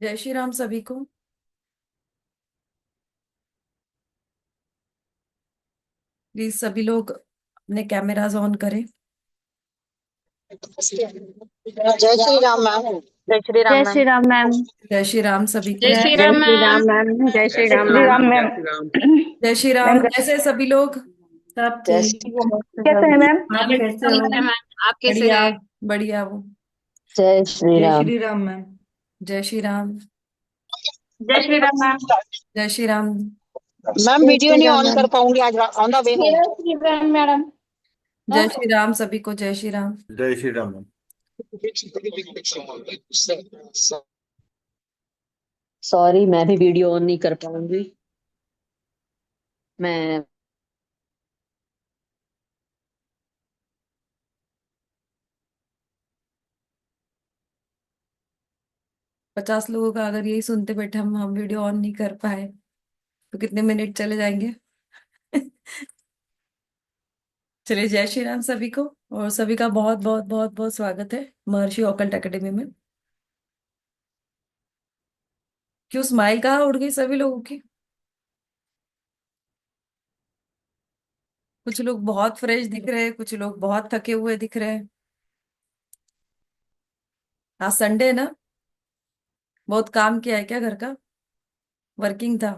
जय श्री राम सभी को। प्लीज सभी लोग अपने कैमरास ऑन करें। जय श्री राम मैम। जय श्री राम जय मैम। श्री राम मैम। जय श्री राम सभी को। जय श्री जय राम श्री मैम। राम मैम। जय श्री जय राम श्री मैम। राम मैम। जय श्री मैम राम। कैसे हैं सभी लोग? सब जय ठीक। श्री कैसे हैं मैम? आप हम कैसे ठीक हो? है मैम। आप कैसे बढ़िया। हैं? बढ़िया वो। जय श्री जय राम। श्री राम मैम। जय श्री राम। जय श्री राम मैम। जय श्री राम। मैम जय वीडियो श्री नहीं राम ऑन मैम। कर पाऊंगी, आज ऑन द वे हूँ। जय श्री राम मैडम। जय श्री राम सभी को। जय श्री राम। जय श्री राम। सॉरी, मैं भी वीडियो ऑन नहीं कर पाऊंगी। मैं 50 लोगों का अगर यही सुनते बैठे हम वीडियो ऑन नहीं कर पाए तो कितने मिनट चले जाएंगे। चलिए, जय श्री राम सभी को। और सभी का बहुत बहुत बहुत बहुत स्वागत है महर्षि ऑकल्ट एकेडमी में। क्यों स्माइल कहाँ उड़ गई सभी लोगों की? कुछ लोग बहुत फ्रेश दिख रहे हैं, कुछ लोग बहुत थके हुए दिख रहे हैं। आज संडे है ना? बहुत काम किया है क्या घर का? वर्किंग था?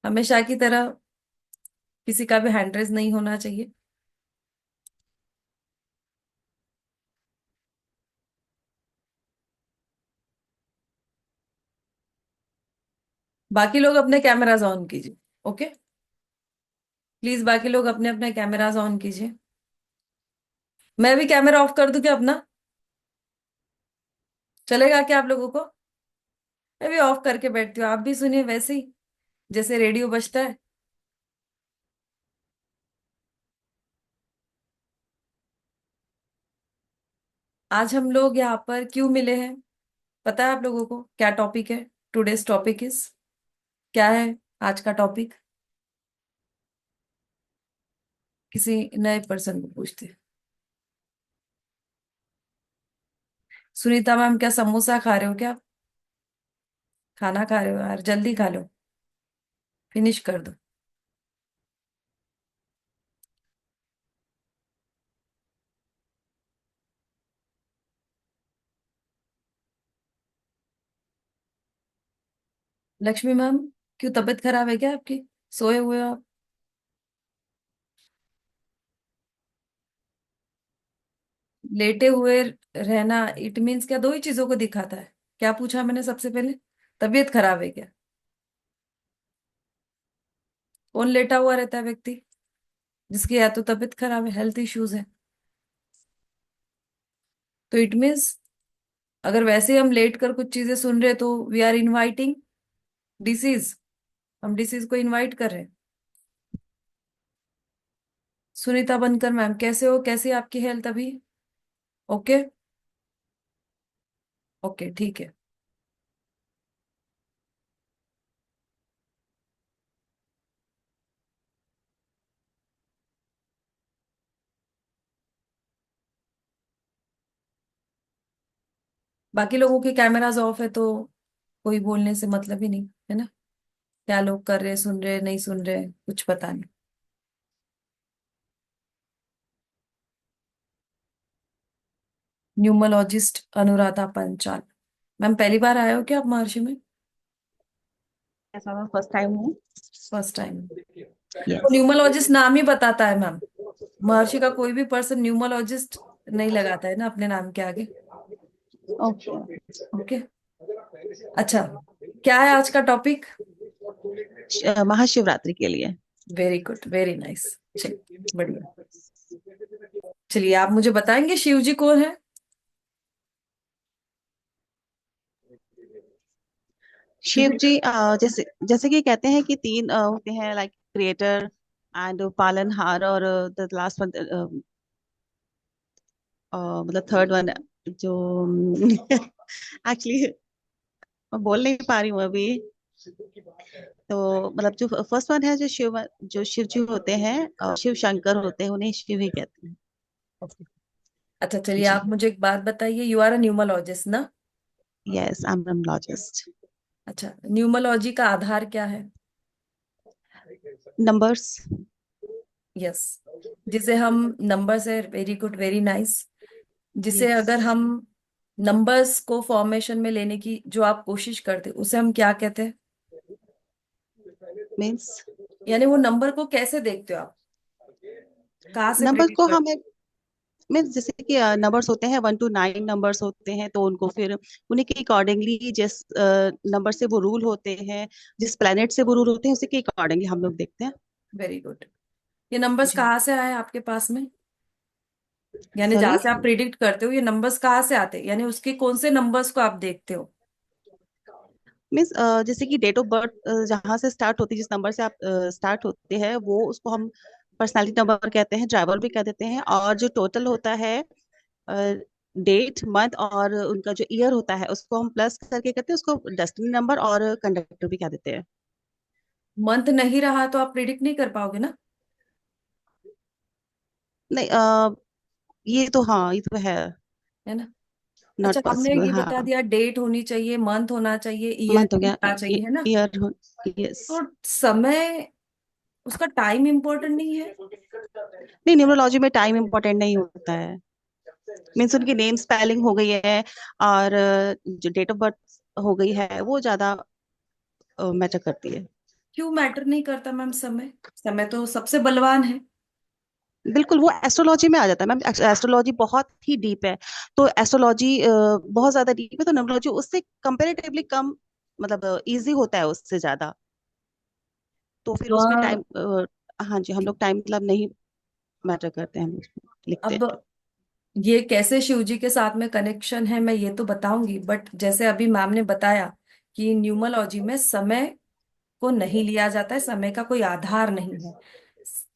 हमेशा की तरह किसी का भी हैंड रेज नहीं होना चाहिए। बाकी लोग अपने कैमराज ऑन कीजिए। ओके, प्लीज बाकी लोग अपने अपने कैमराज ऑन कीजिए। मैं भी कैमरा ऑफ कर दूं क्या अपना? चलेगा क्या आप लोगों को? मैं भी ऑफ करके बैठती हूँ, आप भी सुनिए वैसे ही जैसे रेडियो बजता है। आज हम लोग यहाँ पर क्यों मिले हैं? पता है आप लोगों को क्या टॉपिक है? टुडेज टॉपिक इज क्या है? आज का टॉपिक किसी नए पर्सन को पूछते हैं। सुनीता मैम, क्या समोसा खा रहे हो क्या? खाना खा रहे हो यार, जल्दी खा लो, फिनिश कर दो। लक्ष्मी मैम, क्यों तबीयत खराब है क्या आपकी? सोए हुए हो आप? लेटे हुए रहना इट मीन्स क्या? दो ही चीजों को दिखाता है। क्या पूछा मैंने सबसे पहले? तबीयत खराब है क्या? कौन लेटा हुआ रहता है व्यक्ति? जिसकी या तो तबीयत खराब है, हेल्थ इश्यूज है। तो इट मीन्स अगर वैसे ही हम लेट कर कुछ चीजें सुन रहे तो वी आर इनवाइटिंग डिसीज। हम डिसीज को इनवाइट कर रहे हैं। सुनीता बनकर मैम, कैसे हो? कैसी है आपकी हेल्थ अभी? ओके। ओके, ठीक है। बाकी लोगों के कैमराज ऑफ है तो कोई बोलने से मतलब ही नहीं है ना। क्या लोग कर रहे, सुन रहे, नहीं सुन रहे, कुछ पता नहीं। न्यूमोलॉजिस्ट अनुराधा पंचाल मैम, पहली बार आए हो क्या आप महर्षि में? ऐसा मैं फर्स्ट टाइम हूँ। First time? तो यस। न्यूमोलॉजिस्ट नाम ही बताता है मैम। महर्षि का कोई भी पर्सन न्यूमोलॉजिस्ट नहीं लगाता है ना अपने नाम के आगे। ओके। ओके। अच्छा, क्या है आज का टॉपिक? महाशिवरात्रि के लिए। Very good, very nice. चलिए, बढ़िया। चलिए, आप मुझे बताएंगे शिव जी कौन है? शिव जी जैसे जैसे कि कहते हैं कि तीन होते हैं, लाइक क्रिएटर एंड पालनहार, और द लास्ट वन, मतलब थर्ड वन जो एक्चुअली मैं बोल नहीं पा रही हूँ अभी। तो मतलब जो फर्स्ट वन है, जो शिव जी होते हैं, शिव शंकर होते हैं, उन्हें शिव ही कहते हैं। Okay. अच्छा चलिए, जी। आप मुझे एक बात बताइए, यू आर अ न्यूमरोलॉजिस्ट ना? Yes, I am numerologist. अच्छा, न्यूमरोलॉजी का आधार क्या है? नंबर्स। यस, जिसे हम नंबर्स है, वेरी गुड, वेरी नाइस। जिसे यस। अगर हम नंबर्स को फॉर्मेशन में लेने की जो आप कोशिश करते उसे हम क्या कहते हैं? मीन्स यानी वो नंबर को कैसे देखते हो आप, कहाँ से नंबर प्रिडिक्ट को करते हमें, मीन्स जैसे कि नंबर्स होते हैं 1 to 9 नंबर्स होते हैं, तो उनको फिर उन्हीं के अकॉर्डिंगली जिस नंबर से वो रूल होते हैं, जिस प्लेनेट से वो रूल होते हैं, उसी के अकॉर्डिंगली हम लोग देखते हैं। हो? Very good. ये नंबर्स जी। कहाँ से आए आपके पास में? यानी सॉरी। जहां से आप प्रिडिक्ट करते हो, ये नंबर्स कहाँ से आते हैं, यानी उसके कौन से नंबर्स को आप देखते हो? मीन्स जैसे कि डेट ऑफ बर्थ जहाँ से स्टार्ट होती है, जिस नंबर से आप स्टार्ट होते हैं, वो उसको हम पर्सनालिटी नंबर कहते हैं, ड्राइवर भी कह देते हैं। और जो टोटल होता है डेट, मंथ और उनका जो ईयर होता है, उसको हम प्लस करके कहते हैं, उसको डेस्टिनी नंबर और कंडक्टर भी कह देते हैं। मंथ नहीं रहा तो आप प्रिडिक्ट नहीं कर पाओगे ना, नहीं, ये तो हाँ, ये तो है। है ना? अच्छा, नॉट आपने पॉसिबल, ये हाँ। बता दिया, डेट होनी चाहिए, मंथ होना चाहिए, ईयर मंथ हो गया, होना चाहिए, है ना? ईयर हो। यस। तो समय, उसका टाइम इंपॉर्टेंट नहीं है? नहीं, न्यूमरोलॉजी में टाइम इम्पोर्टेंट नहीं होता है। मीन्स उनकी नेम स्पेलिंग हो गई है, और जो डेट ऑफ बर्थ हो गई है, वो ज्यादा मैटर करती है। क्यों मैटर नहीं करता मैम समय? समय तो सबसे बलवान है। बिल्कुल, वो एस्ट्रोलॉजी में आ जाता है मैम। एस्ट्रोलॉजी बहुत ही डीप है। तो एस्ट्रोलॉजी बहुत ज्यादा डीप है, तो न्यूमरोलॉजी उससे कंपेरेटिवली कम, मतलब इजी होता है उससे ज्यादा। तो फिर उसमें और टाइम, हाँ जी, हम लोग टाइम मतलब नहीं मैटर करते हैं, हम उसमें लिखते हैं। अब ये कैसे शिव जी के साथ में कनेक्शन है मैं ये तो बताऊंगी, बट जैसे अभी मैम ने बताया कि न्यूमरोलॉजी में समय को नहीं लिया जाता है, समय का कोई आधार नहीं है,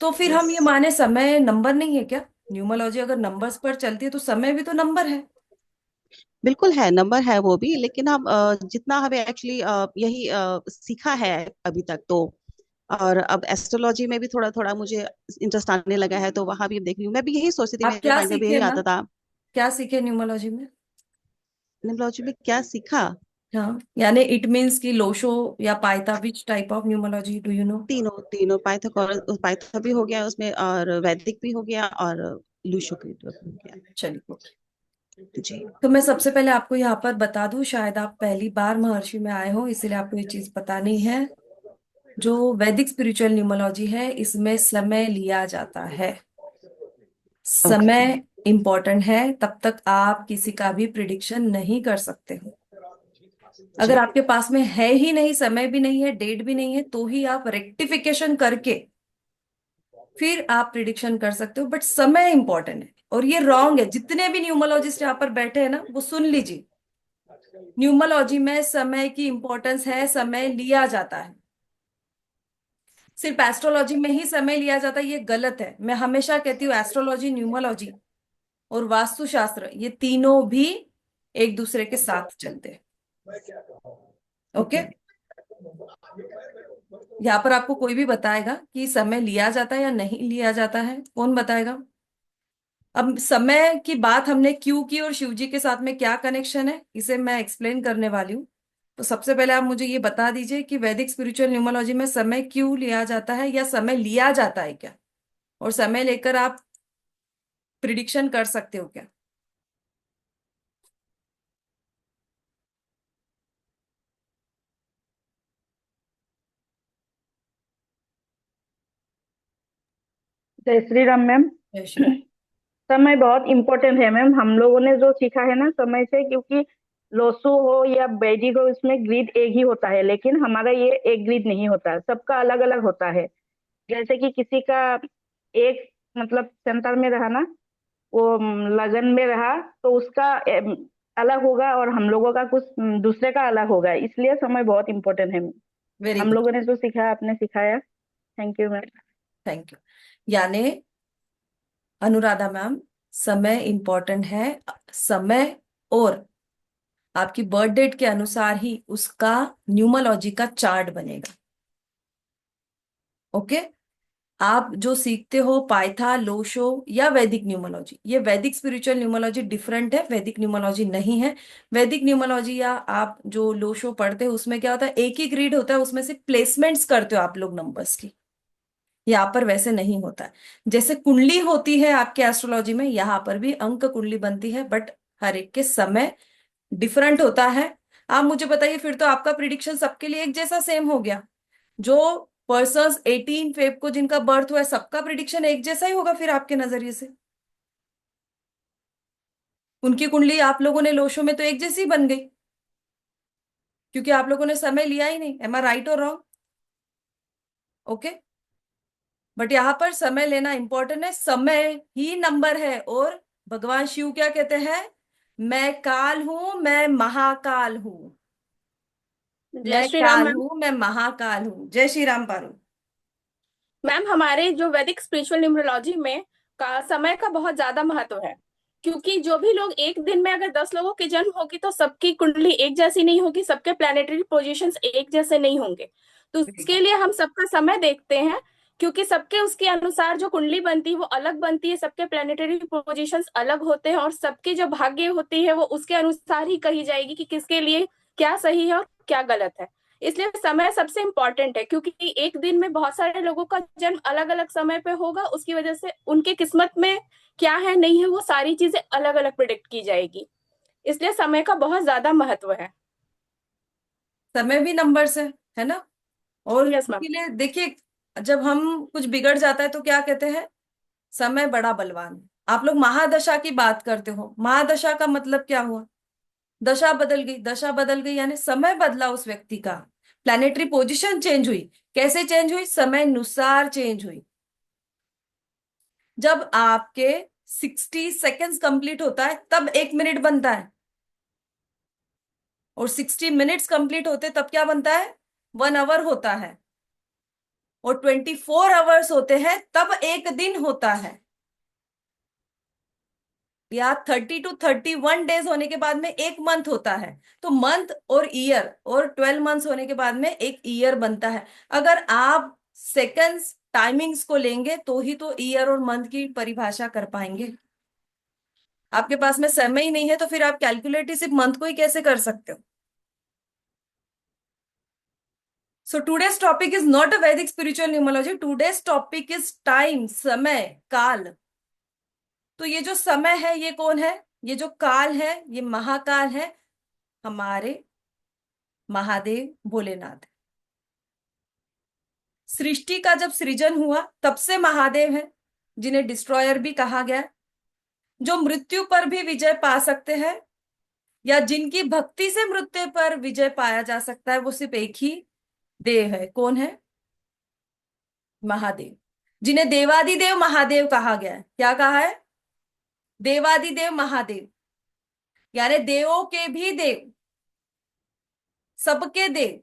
तो फिर हम यस। ये माने समय नंबर नहीं है क्या? न्यूमरोलॉजी अगर नंबर्स पर चलती है तो समय भी तो नंबर है। बिल्कुल है, नंबर है वो भी, लेकिन हम जितना हमें एक्चुअली यही सीखा है अभी तक, तो और अब एस्ट्रोलॉजी में भी थोड़ा थोड़ा मुझे इंटरेस्ट आने लगा है, तो वहां भी अब देख रही हूँ। मैं भी यही सोचती थी, आप मेरे क्या माइंड में भी सीखे यही मैम? आता था। क्या सीखे न्यूमरोलॉजी में? न्यूमरोलॉजी में क्या सीखा? हाँ, यानी इट मीन्स की लोशो या पाइथा, which type of numerology do you know? तीनों तीनों पाइथागोरस, पाइथा भी हो गया उसमें, और वैदिक भी हो गया, और लूशो भी हो गया। चलिए, जी। तो मैं सबसे पहले आपको यहाँ पर बता दूं, शायद आप पहली बार महर्षि में आए हो इसीलिए आपको ये चीज पता नहीं है। जो वैदिक स्पिरिचुअल न्यूमरोलॉजी है इसमें समय लिया जाता है। ओके। समय इंपॉर्टेंट है, तब तक आप किसी का भी प्रिडिक्शन नहीं कर सकते हो। अगर जी। आपके पास में है ही नहीं, समय भी नहीं है, डेट भी नहीं है, तो ही आप रेक्टिफिकेशन करके फिर आप प्रिडिक्शन कर सकते हो, बट समय इंपॉर्टेंट है। और ये रॉन्ग है, जितने भी न्यूमरोलॉजिस्ट यहाँ पर बैठे हैं ना, वो सुन लीजिए, न्यूमरोलॉजी में समय की इंपॉर्टेंस है, समय लिया जाता है। सिर्फ एस्ट्रोलॉजी में ही समय लिया जाता है, ये गलत है। मैं हमेशा कहती हूँ एस्ट्रोलॉजी, न्यूमरोलॉजी और वास्तुशास्त्र, ये तीनों भी एक दूसरे के साथ चलते हैं। ओके? ओके। यहाँ पर आपको कोई भी बताएगा कि समय लिया जाता है या नहीं लिया जाता है, कौन बताएगा? अब समय की बात हमने क्यों की और शिव जी के साथ में क्या कनेक्शन है, इसे मैं एक्सप्लेन करने वाली हूँ। तो सबसे पहले आप मुझे ये बता दीजिए कि वैदिक स्पिरिचुअल न्यूमरोलॉजी में समय क्यों लिया जाता है, या समय लिया जाता है क्या, और समय लेकर आप प्रिडिक्शन कर सकते हो क्या? जय श्री राम मैम। जय श्री राम। समय बहुत इम्पोर्टेंट है मैम, हम लोगों ने जो सीखा है ना समय से, क्योंकि लोसु हो या वैदिक हो, इसमें ग्रिड एक ही होता है, लेकिन हमारा ये एक ग्रिड नहीं होता है, सबका अलग अलग होता है। जैसे कि किसी का एक मतलब सेंटर में रहा ना, वो लगन में रहा, तो उसका अलग होगा, और हम लोगों का कुछ दूसरे का अलग होगा, इसलिए समय बहुत इम्पोर्टेंट है। वेरी हम गुड, लोगों ने जो सीखा आपने सिखाया। Thank you ma'am. Thank you. यानी अनुराधा मैम, समय इंपॉर्टेंट है। समय और आपकी बर्थ डेट के अनुसार ही उसका न्यूमरोलॉजी का चार्ट बनेगा। ओके? आप जो सीखते हो पाइथा, लोशो या वैदिक न्यूमरोलॉजी, ये वैदिक स्पिरिचुअल न्यूमरोलॉजी डिफरेंट है, वैदिक न्यूमरोलॉजी नहीं है। वैदिक न्यूमरोलॉजी या आप जो लोशो पढ़ते हो उसमें क्या होता है, एक ही ग्रिड होता है, उसमें से प्लेसमेंट्स करते हो आप लोग नंबर्स की। यहाँ पर वैसे नहीं होता है। जैसे कुंडली होती है आपके एस्ट्रोलॉजी में, यहाँ पर भी अंक कुंडली बनती है, बट हर एक के समय डिफरेंट होता है। आप मुझे बताइए, फिर तो आपका प्रिडिक्शन सबके लिए एक जैसा सेम हो गया। जो पर्सन्स 18 फेब को जिनका बर्थ हुआ है, सबका प्रिडिक्शन एक जैसा ही होगा फिर आपके नजरिए से। उनकी कुंडली आप लोगों ने लोशो में तो एक जैसी बन गई, क्योंकि आप लोगों ने समय लिया ही नहीं। एम आई राइट और रॉन्ग? ओके। बट यहाँ पर समय लेना इंपॉर्टेंट है, समय ही नंबर है। और भगवान शिव क्या कहते हैं, मैं काल हूं, मैं महाकाल हूं। जय मैं श्री राम काल मैम। हूं, मैं महाकाल हूं। जय श्री राम पारू। मैम, हमारे जो वैदिक स्पिरिचुअल न्यूमरोलॉजी में का समय का बहुत ज्यादा महत्व है, क्योंकि जो भी लोग एक दिन में अगर 10 लोगों की जन्म होगी तो सबकी कुंडली एक जैसी नहीं होगी, सबके प्लैनेटरी पोजीशंस एक जैसे नहीं होंगे। तो उसके लिए हम सबका समय देखते हैं, क्योंकि सबके उसके अनुसार जो कुंडली बनती है वो अलग बनती है, सबके प्लैनेटरी पोजीशंस अलग होते हैं, और सबकी जो भाग्य होती है वो उसके अनुसार ही कही जाएगी कि किसके लिए क्या सही है और क्या गलत है। इसलिए समय सबसे इम्पोर्टेंट है, क्योंकि एक दिन में बहुत सारे लोगों का जन्म अलग अलग समय पे होगा, उसकी वजह से उनके किस्मत में क्या है नहीं है वो सारी चीजें अलग अलग प्रिडिक्ट की जाएगी। इसलिए समय का बहुत ज्यादा महत्व है। समय भी नंबर है ना। और यस मैम। इसीलिए देखिए, जब हम कुछ बिगड़ जाता है तो क्या कहते हैं, समय बड़ा बलवान है। आप लोग महादशा की बात करते हो, महादशा का मतलब क्या हुआ, दशा बदल गई। दशा बदल गई यानी समय बदला उस व्यक्ति का, प्लैनेटरी पोजीशन चेंज हुई। कैसे चेंज हुई, समय अनुसार चेंज हुई। जब आपके 60 सेकेंड्स कंप्लीट होता है तब 1 मिनट बनता है, और 60 मिनट्स कंप्लीट होते तब क्या बनता है, 1 आवर होता है। और 24 आवर्स होते हैं तब एक दिन होता है। या 30 to 31 डेज होने के बाद में एक मंथ होता है। तो मंथ और ईयर, और 12 मंथ्स होने के बाद में एक ईयर बनता है। अगर आप सेकेंड्स टाइमिंग्स को लेंगे तो ही तो ईयर और मंथ की परिभाषा कर पाएंगे। आपके पास में समय ही नहीं है तो फिर आप कैलकुलेट ही सिर्फ मंथ को ही कैसे कर सकते हो। So today's topic is not a Vedic spiritual numerology, today's topic is time, समय, काल। तो ये जो समय है ये कौन है, ये जो काल है ये महाकाल है, हमारे महादेव भोलेनाथ। सृष्टि का जब सृजन हुआ तब से महादेव है, जिन्हें डिस्ट्रॉयर भी कहा गया। जो मृत्यु पर भी विजय पा सकते हैं, या जिनकी भक्ति से मृत्यु पर विजय पाया जा सकता है, वो सिर्फ एक ही देव है। कौन है, महादेव। जिन्हें देवादिदेव महादेव कहा गया है। क्या कहा है, देवादिदेव महादेव, यानी देवों के भी देव, सबके देव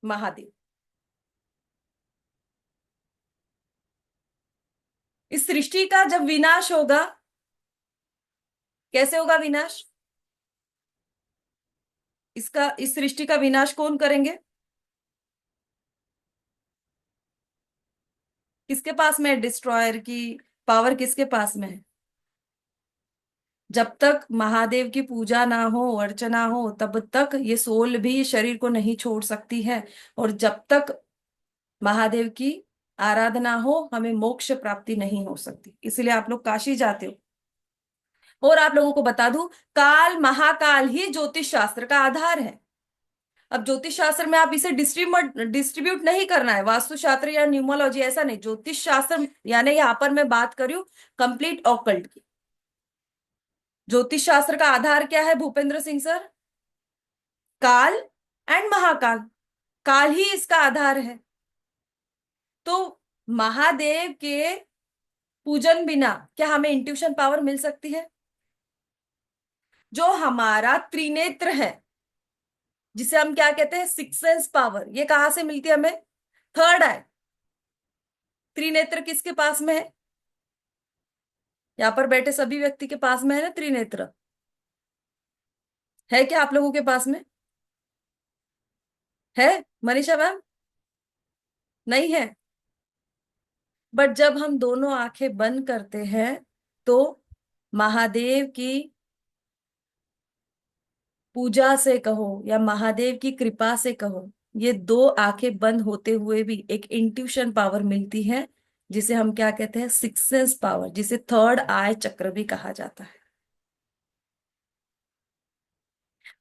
महादेव। इस सृष्टि का जब विनाश होगा, कैसे होगा विनाश, इस सृष्टि का विनाश कौन करेंगे, किसके पास में है डिस्ट्रॉयर की पावर, किसके पास में है। जब तक महादेव की पूजा ना हो, अर्चना हो, तब तक ये सोल भी शरीर को नहीं छोड़ सकती है। और जब तक महादेव की आराधना हो, हमें मोक्ष प्राप्ति नहीं हो सकती। इसलिए आप लोग काशी जाते हो। और आप लोगों को बता दूं, काल महाकाल ही ज्योतिष शास्त्र का आधार है। अब ज्योतिष शास्त्र में आप इसे डिस्ट्रीब्यूट नहीं करना है, वास्तु शास्त्र या न्यूमोलॉजी ऐसा नहीं। ज्योतिष शास्त्र यानी यहाँ पर मैं बात कर रही हूँ कंप्लीट ऑकल्ट की। ज्योतिष शास्त्र का आधार क्या है भूपेंद्र सिंह सर, काल एंड महाकाल। काल ही इसका आधार है। तो महादेव के पूजन बिना क्या हमें इंट्यूशन पावर मिल सकती है। जो हमारा त्रिनेत्र है, जिसे हम क्या कहते हैं, सिक्स सेंस पावर, ये कहां से मिलती है हमें, थर्ड आई। त्रिनेत्र किसके पास में है, यहाँ पर बैठे सभी व्यक्ति के पास में है ना त्रिनेत्र। है क्या आप लोगों के पास में, है मनीषा मैम, नहीं है। बट जब हम दोनों आंखें बंद करते हैं तो महादेव की पूजा से कहो या महादेव की कृपा से कहो, ये दो आंखें बंद होते हुए भी एक इंट्यूशन पावर मिलती है, जिसे हम क्या कहते हैं, सिक्स सेंस पावर, जिसे थर्ड आई चक्र भी कहा जाता है।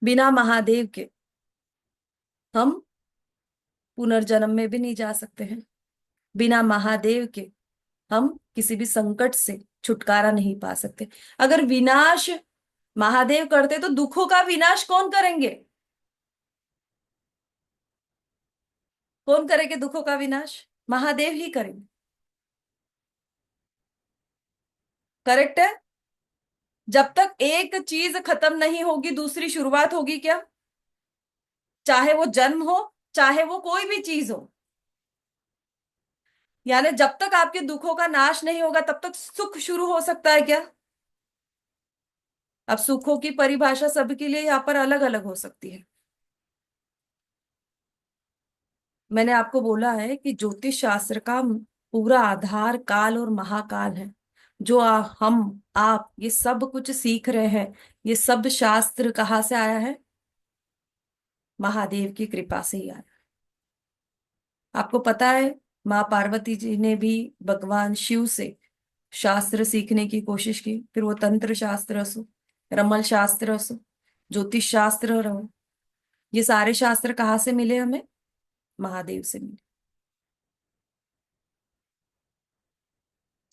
बिना महादेव के हम पुनर्जन्म में भी नहीं जा सकते हैं। बिना महादेव के हम किसी भी संकट से छुटकारा नहीं पा सकते। अगर विनाश महादेव करते तो दुखों का विनाश कौन करेंगे? कौन करेंगे दुखों का विनाश? महादेव ही करेंगे। करेक्ट है। जब तक एक चीज खत्म नहीं होगी दूसरी शुरुआत होगी क्या? चाहे वो जन्म हो, चाहे वो कोई भी चीज हो। यानी जब तक आपके दुखों का नाश नहीं होगा तब तक सुख शुरू हो सकता है क्या? अब सुखों की परिभाषा सबके लिए यहाँ पर अलग अलग हो सकती है। मैंने आपको बोला है कि ज्योतिष शास्त्र का पूरा आधार काल और महाकाल है। जो हम आप ये सब कुछ सीख रहे हैं, ये सब शास्त्र कहाँ से आया है? महादेव की कृपा से ही आया। आपको पता है माँ पार्वती जी ने भी भगवान शिव से शास्त्र सीखने की कोशिश की, फिर वो तंत्र शास्त्र असो, रमल शास्त्र असो, ज्योतिष शास्त्र रहो, ये सारे शास्त्र कहाँ से मिले हमें? महादेव से मिले।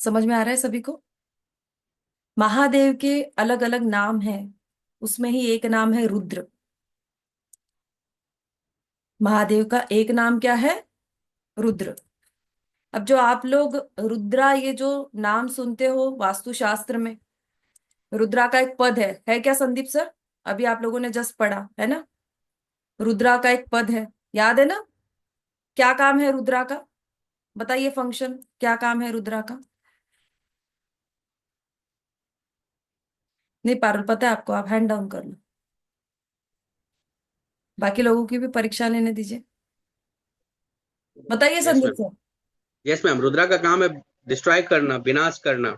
समझ में आ रहा है सभी को? महादेव के अलग अलग नाम हैं, उसमें ही एक नाम है रुद्र। महादेव का एक नाम क्या है? रुद्र। अब जो आप लोग रुद्रा ये जो नाम सुनते हो वास्तुशास्त्र में, रुद्रा का एक पद है क्या संदीप सर? अभी आप लोगों ने जस्ट पढ़ा है ना, रुद्रा का एक पद है, याद है ना? क्या काम है रुद्रा का? बताइए फंक्शन, क्या काम है रुद्रा का? नहीं पारुल पता है आपको, आप हैंड डाउन कर लो, बाकी लोगों की भी परीक्षा लेने दीजिए। बताइए yes Sandeep ma'am. Sir. Yes ma'am, Rudra का काम है डिस्ट्रॉय करना, विनाश करना।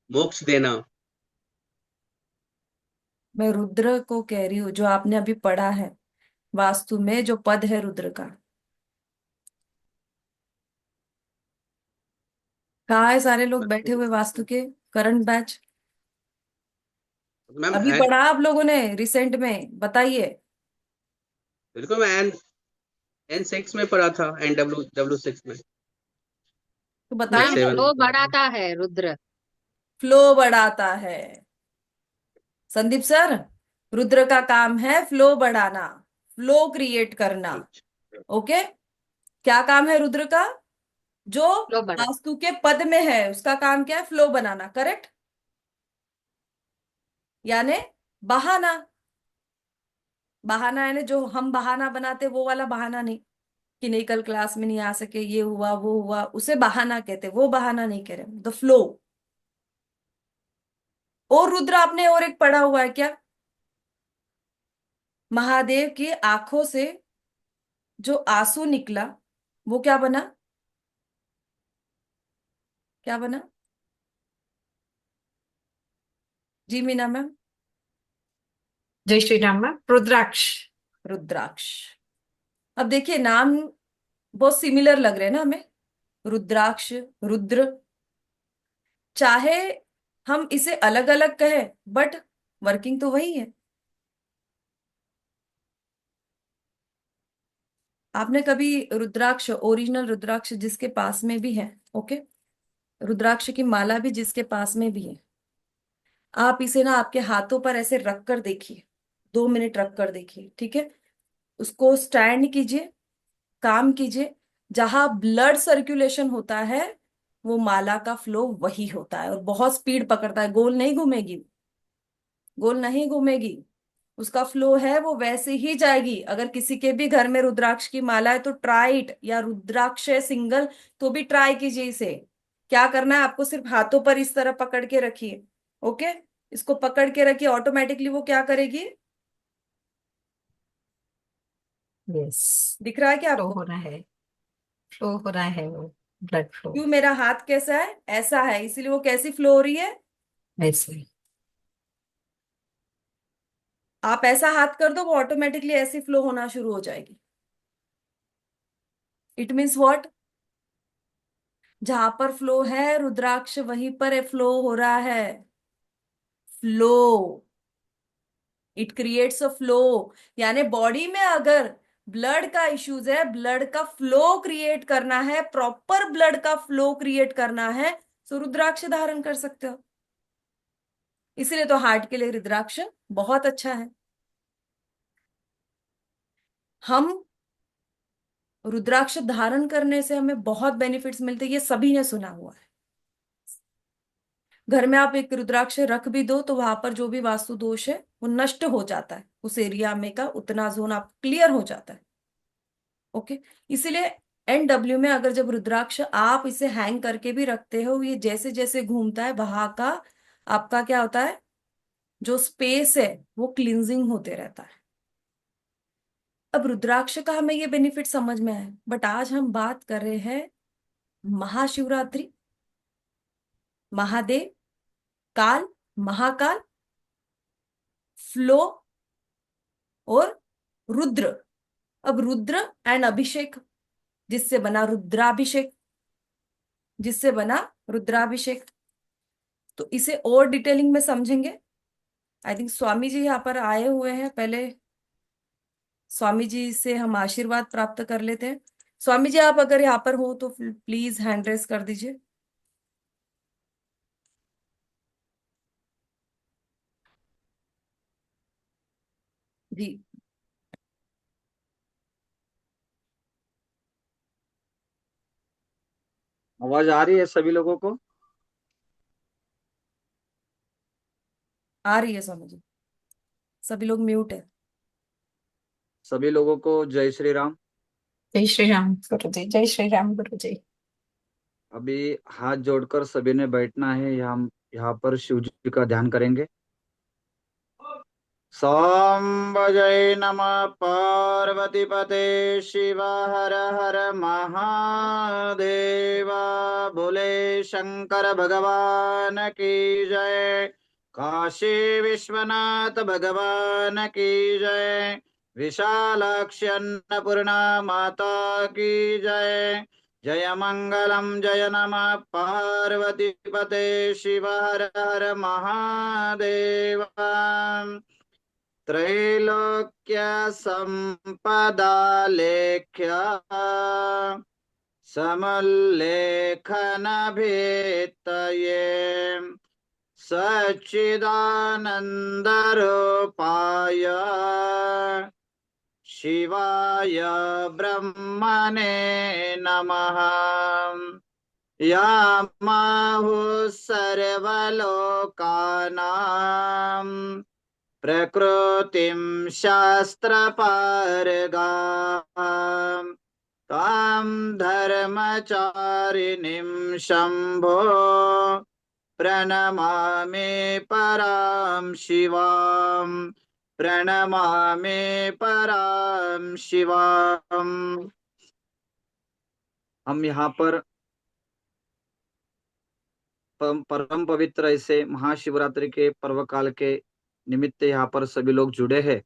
मोक्ष देना। मैं रुद्र को कह रही हूँ, जो आपने अभी पढ़ा है वास्तु में जो पद है रुद्र का, कहाँ है सारे लोग बैठे हुए वास्तु के करंट बैच? मैम अभी एन, पढ़ा आप लोगों ने रिसेंट में? बताइए। बिल्कुल मैं N6 में पढ़ा था, NW6 में। तो या बताइए मैम ना। 7 में फ्लो पढ़ा था। बढ़ाता है रुद्र। फ्लो बढ़ाता है संदीप सर। रुद्र का काम है फ्लो बढ़ाना, फ्लो क्रिएट करना। ओके। क्या काम है रुद्र का? जो फ्लो बढ़ा वास्तु के पद में है उसका काम क्या है? फ्लो बनाना। करेक्ट। यानी बहाना। बहाना यानी जो हम बहाना बनाते वो वाला बहाना नहीं, कि नहीं कल क्लास में नहीं आ सके, ये हुआ वो हुआ, उसे बहाना कहते, वो बहाना नहीं कह रहे, द फ्लो। और रुद्र आपने और एक पढ़ा हुआ है क्या? महादेव की आंखों से जो आंसू निकला वो क्या बना? क्या बना? जी मीना मैम। जय श्री राम मैम। रुद्राक्ष। रुद्राक्ष। अब देखिए नाम बहुत सिमिलर लग रहे हैं ना हमें, रुद्राक्ष, रुद्र। चाहे हम इसे अलग अलग कहें बट वर्किंग तो वही है। आपने कभी रुद्राक्ष, ओरिजिनल रुद्राक्ष जिसके पास में भी है, ओके, रुद्राक्ष की माला भी जिसके पास में भी है, आप इसे ना आपके हाथों पर ऐसे रख कर देखिए, 2 मिनट रख कर देखिए, ठीक है? उसको स्टैंड कीजिए, काम कीजिए। जहां ब्लड सर्कुलेशन होता है वो माला का फ्लो वही होता है, और बहुत स्पीड पकड़ता है, गोल नहीं घूमेगी, गोल नहीं घूमेगी, उसका फ्लो है वो वैसे ही जाएगी। अगर किसी के भी घर में रुद्राक्ष की माला है तो ट्राई इट, या रुद्राक्ष है सिंगल तो भी ट्राई कीजिए इसे। क्या करना है आपको? सिर्फ हाथों पर इस तरह पकड़ के रखिए, ओके? इसको पकड़ के रखिए, ऑटोमेटिकली वो क्या करेगी? यस। दिख रहा है क्या फ्लो आपको? हो रहा है, फ्लो हो रहा है वो, ब्लड फ्लो। क्यों, मेरा हाथ कैसा है, ऐसा है, इसीलिए वो कैसी फ्लो हो रही है। ऐसे। आप ऐसा हाथ कर दो, वो ऑटोमेटिकली ऐसी फ्लो होना शुरू हो जाएगी। It means what? जहां पर फ्लो है रुद्राक्ष, वहीं पर फ्लो हो रहा है। Flow, it creates a flow. यानी बॉडी में अगर ब्लड का इश्यूज है, ब्लड का फ्लो क्रिएट करना है, प्रॉपर ब्लड का फ्लो क्रिएट करना है, तो रुद्राक्ष धारण कर सकते हो। इसीलिए तो हार्ट के लिए रुद्राक्ष बहुत अच्छा है। हम रुद्राक्ष धारण करने से हमें बहुत बेनिफिट्स मिलते हैं, ये सभी ने सुना हुआ है। घर में आप एक रुद्राक्ष रख भी दो तो वहां पर जो भी वास्तु दोष है वो नष्ट हो जाता है, उस एरिया में का उतना जोन आप क्लियर हो जाता है। ओके। इसीलिए NW में अगर जब रुद्राक्ष आप इसे हैंग करके भी रखते हो, ये जैसे जैसे घूमता है वहां का आपका क्या होता है, जो स्पेस है वो क्लींजिंग होते रहता है। अब रुद्राक्ष का हमें ये बेनिफिट समझ में आया, बट आज हम बात कर रहे हैं महाशिवरात्रि, महादेव, काल, महाकाल, फ्लो और रुद्र। अब रुद्र एंड अभिषेक, जिससे बना रुद्राभिषेक, जिससे बना रुद्राभिषेक। तो इसे और डिटेलिंग में समझेंगे। आई थिंक स्वामी जी यहाँ पर आए हुए हैं, पहले स्वामी जी से हम आशीर्वाद प्राप्त कर लेते हैं। स्वामी जी आप अगर यहाँ पर हो तो प्लीज हैंड रेस कर दीजिए। जी, आवाज आ रही है सभी लोगों को? आ रही है स्वामी जी, सभी लोग म्यूट है। सभी लोगों को जय श्री राम। जय श्री राम गुरु जी, जय श्री राम गुरु जी। अभी हाथ जोड़कर सभी ने बैठना है। यहाँ पर शिव जी का ध्यान करेंगे। सांबजय नमः पार्वती पते शिव हर हर महादेवा। भोले शंकर भगवान की जय। काशी विश्वनाथ भगवान की जय। विशालाक्षी अन्नपूर्णा माता की जय। जय मंगलम जय नमः पार्वती पते शिव हर हर महादेवा। त्रैलोक्य संपदा लेख्य समल्लेखन भेतये सच्चिदानंद रूपाय शिवाय ब्रह्मणे नमः। यामाहुः सर्वलोकानां प्रकृतिं शास्त्रपारगाम् तां धर्मचारिणीं शम्भो प्रणमामि परां शिवां। प्रणमामि परां शिवां। हम यहाँ पर परम पवित्र ऐसे महाशिवरात्रि के पर्व काल के निमित्त यहाँ पर सभी लोग जुड़े हैं।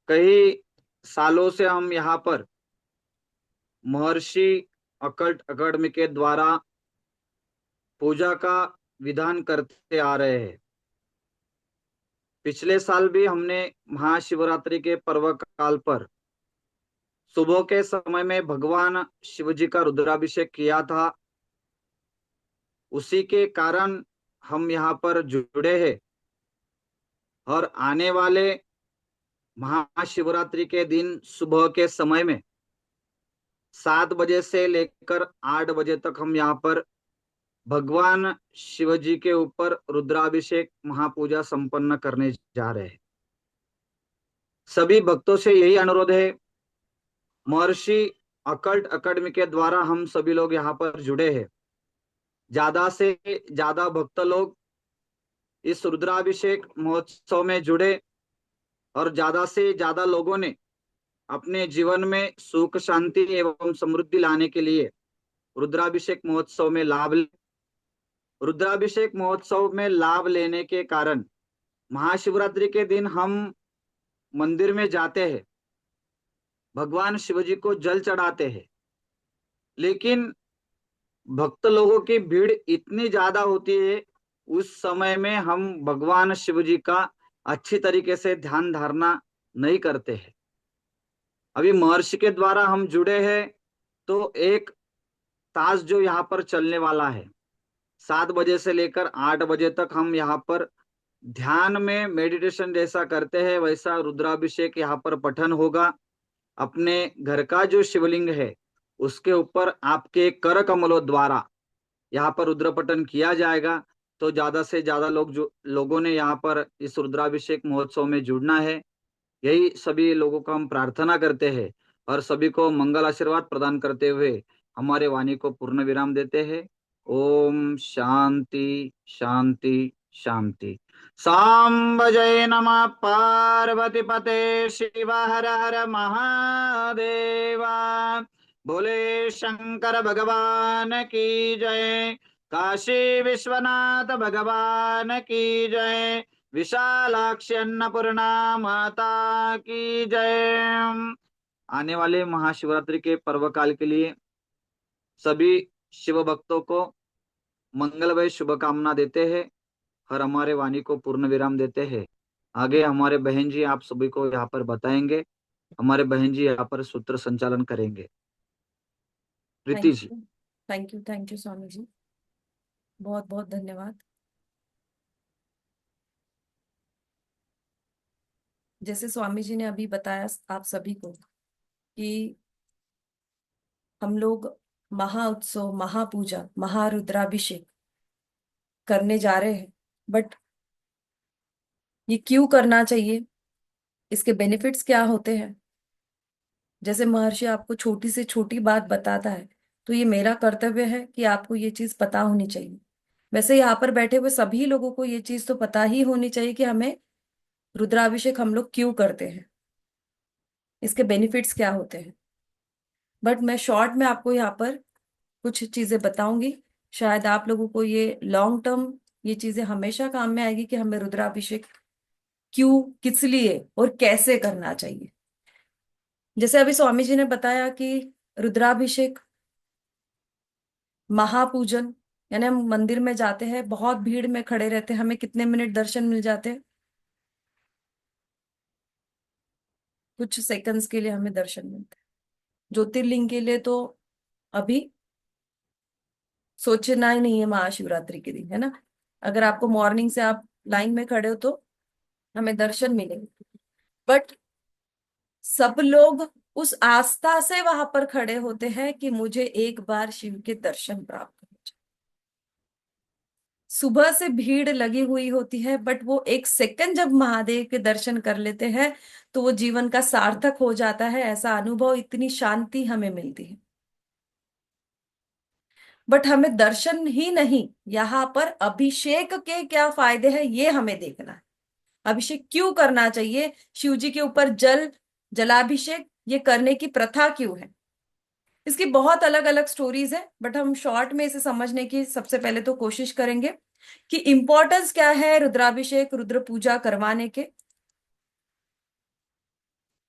कई सालों से हम यहाँ पर महर्षि अकल्ट अकेडमी के द्वारा पूजा का विधान करते आ रहे हैं। पिछले साल भी हमने महाशिवरात्रि के पर्व काल पर सुबह के समय में भगवान शिव जी का रुद्राभिषेक किया था। उसी के कारण हम यहाँ पर जुड़े हैं और आने वाले महाशिवरात्रि के दिन सुबह के समय में 7 बजे से लेकर 8 बजे तक हम यहाँ पर भगवान शिव जी के ऊपर रुद्राभिषेक महापूजा संपन्न करने जा रहे हैं। सभी भक्तों से यही अनुरोध है, महर्षि अकल्ट अकेडमी के द्वारा हम सभी लोग यहाँ पर जुड़े हैं। ज्यादा से ज्यादा भक्त लोग इस रुद्राभिषेक महोत्सव में जुड़े और ज्यादा से ज्यादा लोगों ने अपने जीवन में सुख शांति एवं समृद्धि लाने के लिए रुद्राभिषेक महोत्सव में लाभ ले। रुद्राभिषेक महोत्सव में लाभ लेने के कारण महाशिवरात्रि के दिन हम मंदिर में जाते हैं, भगवान शिव जी को जल चढ़ाते हैं, लेकिन भक्त लोगों की भीड़ इतनी ज्यादा होती है, उस समय में हम भगवान शिव जी का अच्छी तरीके से ध्यान धारणा नहीं करते हैं। अभी महर्षि के द्वारा हम जुड़े हैं, तो एक तास जो यहाँ पर चलने वाला है, 7 बजे से लेकर 8 बजे तक हम यहाँ पर ध्यान में मेडिटेशन जैसा करते हैं, वैसा रुद्राभिषेक यहाँ पर पठन होगा। अपने घर का जो शिवलिंग है उसके ऊपर आपके कर कमलों द्वारा यहाँ पर रुद्र पठन किया जाएगा। तो ज्यादा से ज्यादा लोगों ने यहाँ पर इस रुद्राभिषेक महोत्सव में जुड़ना है, यही सभी लोगों को हम प्रार्थना करते हैं और सभी को मंगल आशीर्वाद प्रदान करते हुए हमारे वाणी को पूर्ण विराम देते हैं। ओम शांति शांति शांति। सांब जय नमः। पार्वती पते शिव हर हर महादेवा। बोले शंकर भगवान की जय। काशी विश्वनाथ भगवान की जय। विशालाक्षी अन्नपूर्णा माता की जय। आने वाले महाशिवरात्रि के पर्व काल के लिए सभी शिव भक्तों को मंगलमय शुभकामना देते हैं और हमारे वाणी को पूर्ण विराम देते हैं। आगे हमारे बहन जी आप सभी को यहाँ पर बताएंगे, हमारे बहन जी यहाँ पर सूत्र संचालन करेंगे। प्रीति जी। थैंक यू स्वामी जी, बहुत बहुत धन्यवाद। जैसे स्वामी जी ने अभी बताया आप सभी को कि हम लोग महाउत्सव, महापूजा, महारुद्राभिषेक करने जा रहे हैं, बट ये क्यों करना चाहिए, इसके बेनिफिट्स क्या होते हैं। जैसे महर्षि आपको छोटी से छोटी बात बताता है, तो ये मेरा कर्तव्य है कि आपको ये चीज पता होनी चाहिए। वैसे यहाँ पर बैठे हुए सभी लोगों को ये चीज तो पता ही होनी चाहिए कि हमें रुद्राभिषेक हम लोग क्यों करते हैं, इसके बेनिफिट्स क्या होते हैं। बट मैं शॉर्ट में आपको यहाँ पर कुछ चीजें बताऊंगी, शायद आप लोगों को ये लॉन्ग टर्म ये चीजें हमेशा काम में आएगी कि हमें रुद्राभिषेक क्यों, किस लिए और कैसे करना चाहिए। जैसे अभी स्वामी जी ने बताया कि रुद्राभिषेक महापूजन, यानी हम मंदिर में जाते हैं, बहुत भीड़ में खड़े रहते हैं, हमें कितने मिनट दर्शन मिल जाते हैं, कुछ सेकंड्स के लिए हमें दर्शन मिलते हैं। ज्योतिर्लिंग के लिए तो अभी सोचना ही नहीं है महाशिवरात्रि के दिन, है ना। अगर आपको मॉर्निंग से आप लाइन में खड़े हो तो हमें दर्शन मिलेंगे, बट सब लोग उस आस्था से वहां पर खड़े होते हैं कि मुझे एक बार शिव के दर्शन प्राप्त हो जाए। सुबह से भीड़ लगी हुई होती है, बट वो एक सेकंड जब महादेव के दर्शन कर लेते हैं तो वो जीवन का सार्थक हो जाता है, ऐसा अनुभव, इतनी शांति हमें मिलती है। बट हमें दर्शन ही नहीं, यहाँ पर अभिषेक के क्या फायदे हैं ये हमें देखना है। अभिषेक क्यों करना चाहिए, शिव जी के ऊपर जलाभिषेक ये करने की प्रथा क्यों है, इसकी बहुत अलग अलग स्टोरीज है, बट हम शॉर्ट में इसे समझने की सबसे पहले तो कोशिश करेंगे कि इंपॉर्टेंस क्या है रुद्राभिषेक, रुद्र पूजा करवाने के।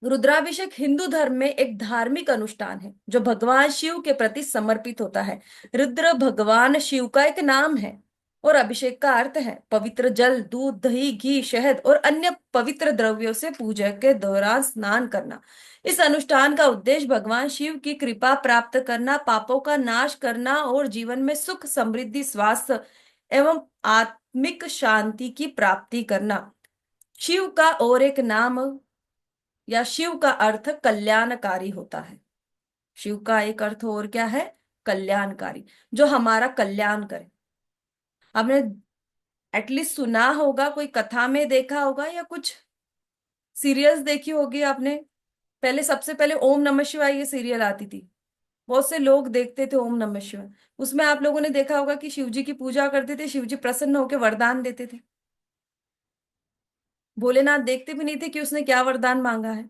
रुद्राभिषेक हिंदू धर्म में एक धार्मिक अनुष्ठान है जो भगवान शिव के प्रति समर्पित होता है। रुद्र भगवान शिव का एक नाम है और अभिषेक का अर्थ है पवित्र जल, दूध, दही, घी, शहद और अन्य पवित्र द्रव्यों से पूजा के दौरान स्नान करना। इस अनुष्ठान का उद्देश्य भगवान शिव की कृपा प्राप्त करना, पापों का नाश करना और जीवन में सुख, समृद्धि, स्वास्थ्य एवं आत्मिक शांति की प्राप्ति करना। शिव का और एक नाम या शिव का अर्थ कल्याणकारी होता है। शिव का एक अर्थ और क्या है, कल्याणकारी, जो हमारा कल्याण करे। आपने एटलीस्ट सुना होगा, कोई कथा में देखा होगा या कुछ सीरियल्स देखी होगी आपने। पहले सबसे पहले ओम नमः शिवाय ये सीरियल आती थी, बहुत से लोग देखते थे ओम नमः शिवाय। उसमें आप लोगों ने देखा होगा कि शिव जी की पूजा करते थे, शिव जी प्रसन्न होकर वरदान देते थे। भोलेनाथ देखते भी नहीं थे कि उसने क्या वरदान मांगा है।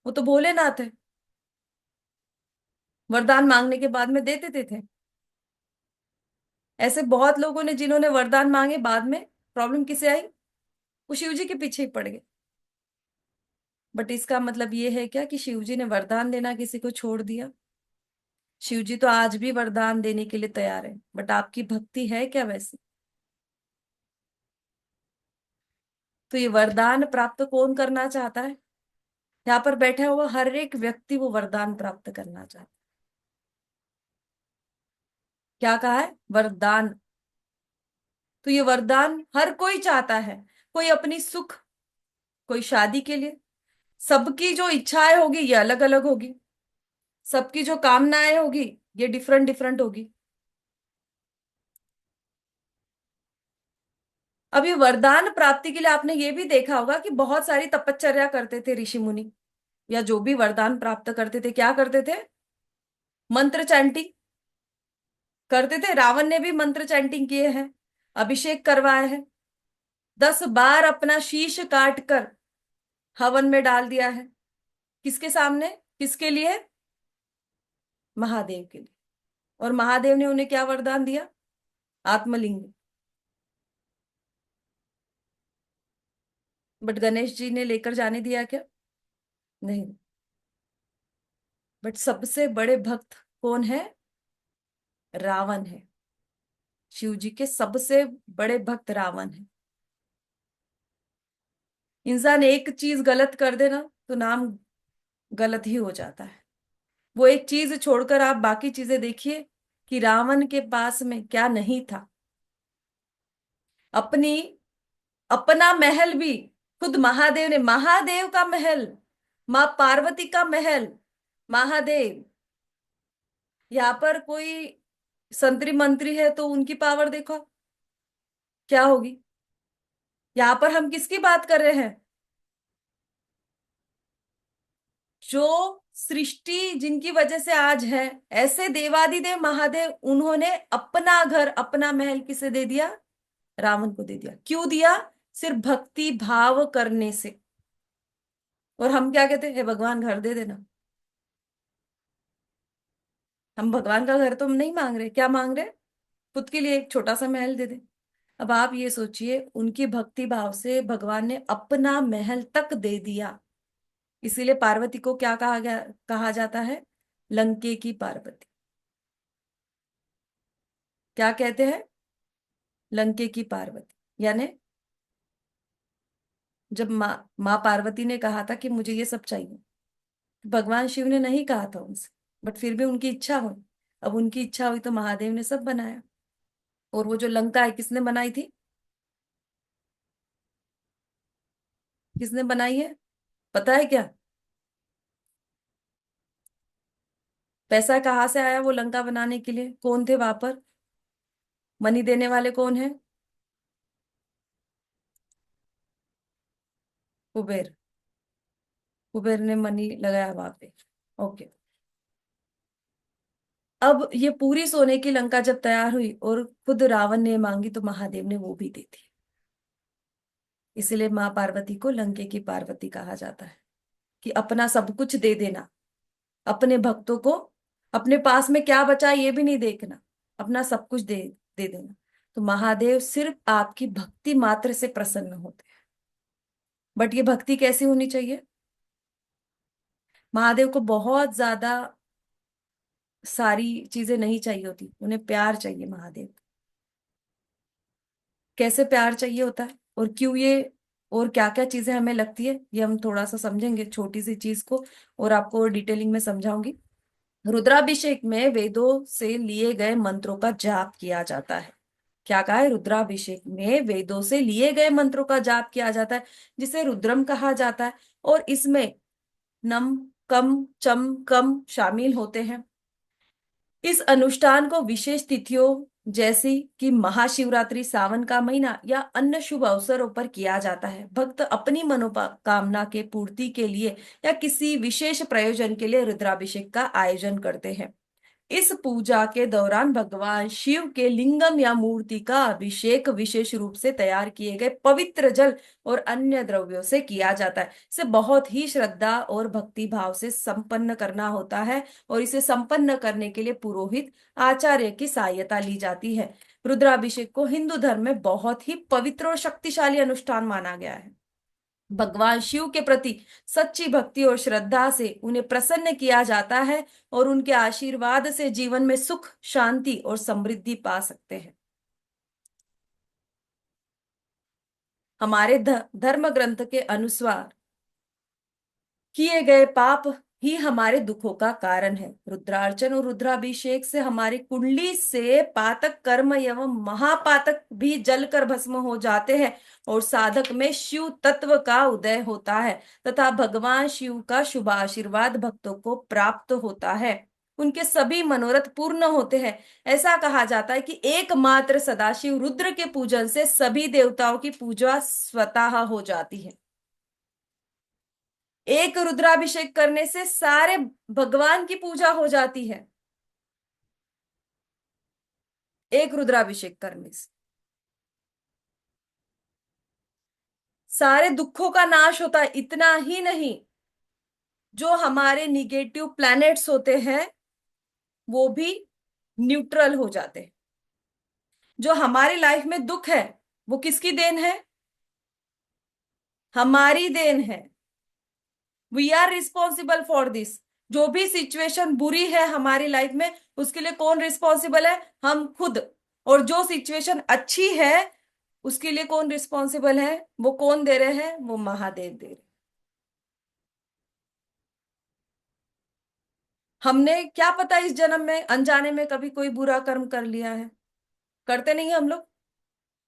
वो तो भोलेनाथ है, वरदान मांगने के बाद में दे देते थे। ऐसे बहुत लोगों ने जिन्होंने वरदान मांगे, बाद में प्रॉब्लम किसे आई? वो शिव जी के पीछे ही पड़ गए। बट इसका मतलब ये है क्या कि शिव जी ने वरदान देना किसी को छोड़ दिया? शिव जी तो आज भी वरदान देने के लिए तैयार है, बट आपकी भक्ति है क्या वैसे? तो ये वरदान प्राप्त कौन करना चाहता है? यहाँ पर बैठा हुआ हर एक व्यक्ति वो वरदान प्राप्त करना चाहता है। क्या कहा है? वरदान। तो ये वरदान हर कोई चाहता है। कोई अपनी सुख, कोई शादी के लिए। सबकी जो इच्छाएं होगी ये अलग अलग होगी, सबकी जो कामनाएं होगी ये डिफरेंट डिफरेंट होगी। अब ये वरदान प्राप्ति के लिए आपने ये भी देखा होगा कि बहुत सारी तपश्चर्या करते थे ऋषि मुनि, या जो भी वरदान प्राप्त करते थे क्या करते थे? मंत्र चैंटिंग करते थे। रावण ने भी मंत्र चैंटिंग किए हैं, अभिषेक करवाए हैं, 10 बार अपना शीश काट कर हवन में डाल दिया है। किसके सामने? किसके लिए? महादेव के लिए। और महादेव ने उन्हें क्या वरदान दिया? आत्मलिंग। बट गणेश जी ने लेकर जाने दिया क्या? नहीं। बट सबसे बड़े भक्त कौन है? रावण है। शिव जी के सबसे बड़े भक्त रावण है। इंसान एक चीज गलत कर देना तो नाम गलत ही हो जाता है। वो एक चीज छोड़कर आप बाकी चीजें देखिए कि रावण के पास में क्या नहीं था। अपनी अपना महल भी, खुद महादेव ने, महादेव का महल, मां पार्वती का महल, महादेव। यहाँ पर कोई संतरी मंत्री है तो उनकी पावर देखो क्या होगी। यहाँ पर हम किसकी बात कर रहे हैं? जो सृष्टि जिनकी वजह से आज है, ऐसे देवादिदेव महादेव, उन्होंने अपना घर, अपना महल किसे दे दिया? रावण को दे दिया। क्यों दिया? सिर्फ भक्ति भाव करने से। और हम क्या कहते हैं? हे भगवान घर दे देना। हम भगवान का घर तो हम नहीं मांग रहे, क्या मांग रहे? खुद के लिए एक छोटा सा महल दे दे। अब आप ये सोचिए, उनकी भक्ति भाव से भगवान ने अपना महल तक दे दिया। इसीलिए पार्वती को क्या कहा जाता है? लंके की पार्वती। क्या कहते हैं? लंके की पार्वती। यानी जब माँ पार्वती ने कहा था कि मुझे ये सब चाहिए, तो भगवान शिव ने नहीं कहा था उनसे, बट फिर भी उनकी इच्छा हुई। अब उनकी इच्छा हुई तो महादेव ने सब बनाया। और वो जो लंका है किसने बनाई थी? किसने बनाई है? पता है क्या? पैसा कहाँ से आया वो लंका बनाने के लिए? कौन थे वहां पर? मनी देने वाले कौन है? कुबेर। कुबेर ने मनी लगाया वहां पे। ओके। अब ये पूरी सोने की लंका जब तैयार हुई और खुद रावण ने मांगी तो महादेव ने वो भी दी थी। इसलिए माँ पार्वती को लंके की पार्वती कहा जाता है कि अपना सब कुछ दे देना, अपने भक्तों को, अपने पास में क्या बचा ये भी नहीं देखना, अपना सब कुछ दे दे देना। तो महादेव सिर्फ आपकी भक्ति मात्र से प्रसन्न होते हैं। बट ये भक्ति कैसी होनी चाहिए? महादेव को बहुत ज्यादा सारी चीजें नहीं चाहिए होती, उन्हें प्यार चाहिए। महादेव कैसे प्यार चाहिए होता है और क्यों ये, और क्या क्या चीजें हमें लगती है, ये हम थोड़ा सा समझेंगे छोटी सी चीज को, और आपको डिटेलिंग में समझाऊंगी। रुद्राभिषेक में वेदों से लिए गए मंत्रों का जाप किया जाता है। क्या कहा है? रुद्राभिषेक में वेदों से लिए गए मंत्रों का जाप किया जाता है, जिसे रुद्रम कहा जाता है। और इसमें नम, कम, चम, कम शामिल होते हैं। इस अनुष्ठान को विशेष तिथियों जैसी कि महाशिवरात्रि, सावन का महीना या अन्य शुभ अवसरों पर किया जाता है। भक्त अपनी मनोकामना के पूर्ति के लिए या किसी विशेष प्रयोजन के लिए रुद्राभिषेक का आयोजन करते हैं। इस पूजा के दौरान भगवान शिव के लिंगम या मूर्ति का अभिषेक विशेष रूप से तैयार किए गए पवित्र जल और अन्य द्रव्यों से किया जाता है। इसे बहुत ही श्रद्धा और भक्ति भाव से संपन्न करना होता है और इसे संपन्न करने के लिए पुरोहित आचार्य की सहायता ली जाती है। रुद्राभिषेक को हिंदू धर्म में बहुत ही पवित्र और शक्तिशाली अनुष्ठान माना गया है। भगवान शिव के प्रति सच्ची भक्ति और श्रद्धा से उन्हें प्रसन्न किया जाता है और उनके आशीर्वाद से जीवन में सुख, शांति और समृद्धि पा सकते हैं। हमारे धर्म ग्रंथ के अनुसार किए गए पाप ही हमारे दुखों का कारण है। रुद्रार्चन और रुद्राभिषेक से हमारी कुंडली से पातक कर्म एवं महापातक भी जलकर भस्म हो जाते हैं और साधक में शिव तत्व का उदय होता है तथा भगवान शिव का शुभ आशीर्वाद भक्तों को प्राप्त होता है। उनके सभी मनोरथ पूर्ण होते हैं। ऐसा कहा जाता है कि एकमात्र सदाशिव रुद्र के पूजन से सभी देवताओं की पूजा स्वतः हो जाती है। एक रुद्राभिषेक करने से सारे भगवान की पूजा हो जाती है। एक रुद्राभिषेक करने से सारे दुखों का नाश होता है। इतना ही नहीं, जो हमारे निगेटिव प्लैनेट्स होते हैं वो भी न्यूट्रल हो जाते हैं। जो हमारी लाइफ में दुख है वो किसकी देन है? हमारी देन है। We are responsible for this. जो भी सिचुएशन बुरी है हमारी लाइफ में उसके लिए कौन रिस्पॉन्सिबल है? हम खुद। और जो सिचुएशन अच्छी है उसके लिए कौन रिस्पॉन्सिबल है? वो कौन दे रहे हैं? वो महादेव दे रहे हैं। हमने क्या पता इस जन्म में अनजाने में कभी कोई बुरा कर्म कर लिया है? करते नहीं हम लोग?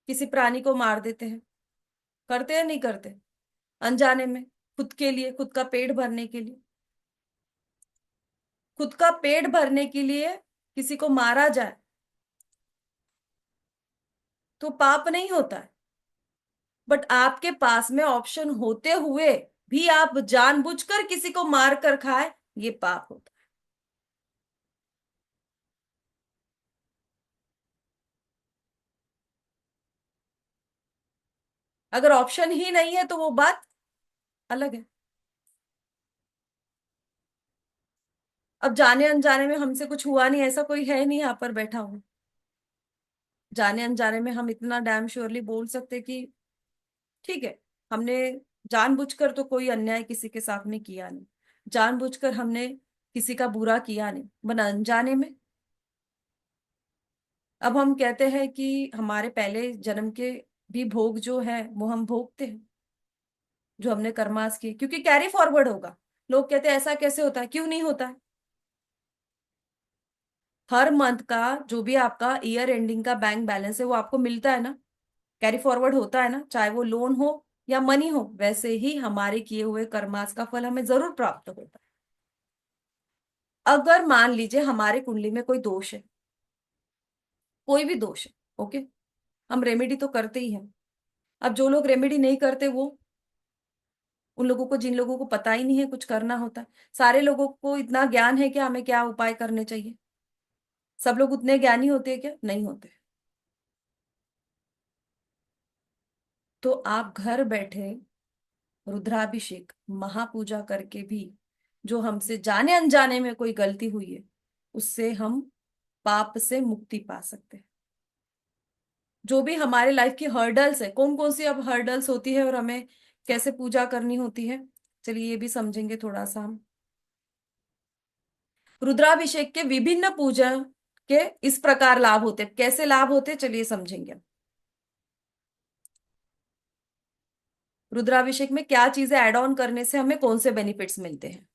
किसी प्राणी को मार देते हैं, करते हैं नहीं करते? अनजाने में, खुद के लिए, खुद का पेट भरने के लिए। खुद का पेट भरने के लिए किसी को मारा जाए तो पाप नहीं होता है। बट आपके पास में ऑप्शन होते हुए भी आप जानबूझकर किसी को मार कर खाए, ये पाप होता है। अगर ऑप्शन ही नहीं है तो वो बात अलग है। अब जाने अनजाने में हमसे कुछ हुआ नहीं, ऐसा कोई है नहीं यहाँ पर बैठा हुआ। जाने अनजाने में हम इतना डैम श्योरली बोल सकते कि ठीक है, हमने जानबूझकर तो कोई अन्याय किसी के साथ में किया नहीं, जानबूझकर हमने किसी का बुरा किया नहीं, बना अनजाने में। अब हम कहते हैं कि हमारे पहले जन्म के भी भोग जो है वो हम भोगते हैं, जो हमने कर्मास किए, क्योंकि कैरी फॉरवर्ड होगा। लोग कहते हैं ऐसा कैसे होता है? क्यों नहीं होता है? हर मंथ का जो भी आपका ईयर एंडिंग का बैंक बैलेंस है वो आपको मिलता है ना, कैरी फॉरवर्ड होता है ना, चाहे वो लोन हो या मनी हो। वैसे ही हमारे किए हुए कर्मास का फल हमें जरूर प्राप्त होता है। अगर मान लीजिए हमारे कुंडली में कोई दोष है, कोई भी दोष है, ओके, हम रेमेडी तो करते ही हैं। अब जो लोग रेमेडी नहीं करते वो, उन लोगों को, जिन लोगों को पता ही नहीं है कुछ करना होता है, सारे लोगों को इतना ज्ञान है कि हमें क्या उपाय करने चाहिए? सब लोग उतने ज्ञानी होते हैं क्या? नहीं होते। तो आप घर बैठे रुद्राभिषेक महापूजा करके भी जो हमसे जाने अनजाने में कोई गलती हुई है उससे हम पाप से मुक्ति पा सकते हैं। जो भी हमारे लाइफ की हर्डल्स है, कौन कौन सी अब हर्डल्स होती है और हमें कैसे पूजा करनी होती है, चलिए ये भी समझेंगे थोड़ा सा हम। रुद्राभिषेक के विभिन्न पूजा के इस प्रकार लाभ होते, कैसे लाभ होते चलिए समझेंगे। रुद्राभिषेक में क्या चीजें ऐड ऑन करने से हमें कौन से बेनिफिट्स मिलते हैं?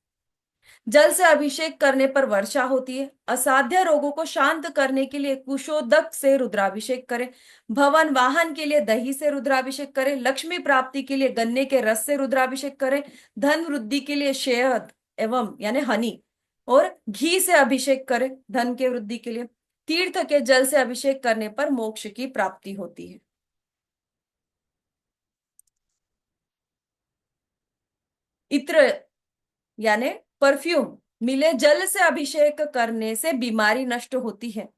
जल से अभिषेक करने पर वर्षा होती है। असाध्य रोगों को शांत करने के लिए कुशोदक से रुद्राभिषेक करें। भवन वाहन के लिए दही से रुद्राभिषेक करें। लक्ष्मी प्राप्ति के लिए गन्ने के रस से रुद्राभिषेक करें। धन वृद्धि के लिए शहद एवं यानी हनी और घी से अभिषेक करें, धन के वृद्धि के लिए। तीर्थ के जल से अभिषेक करने पर मोक्ष की प्राप्ति होती है। इत्र यानी परफ्यूम मिले जल से अभिषेक करने से बीमारी नष्ट होती है।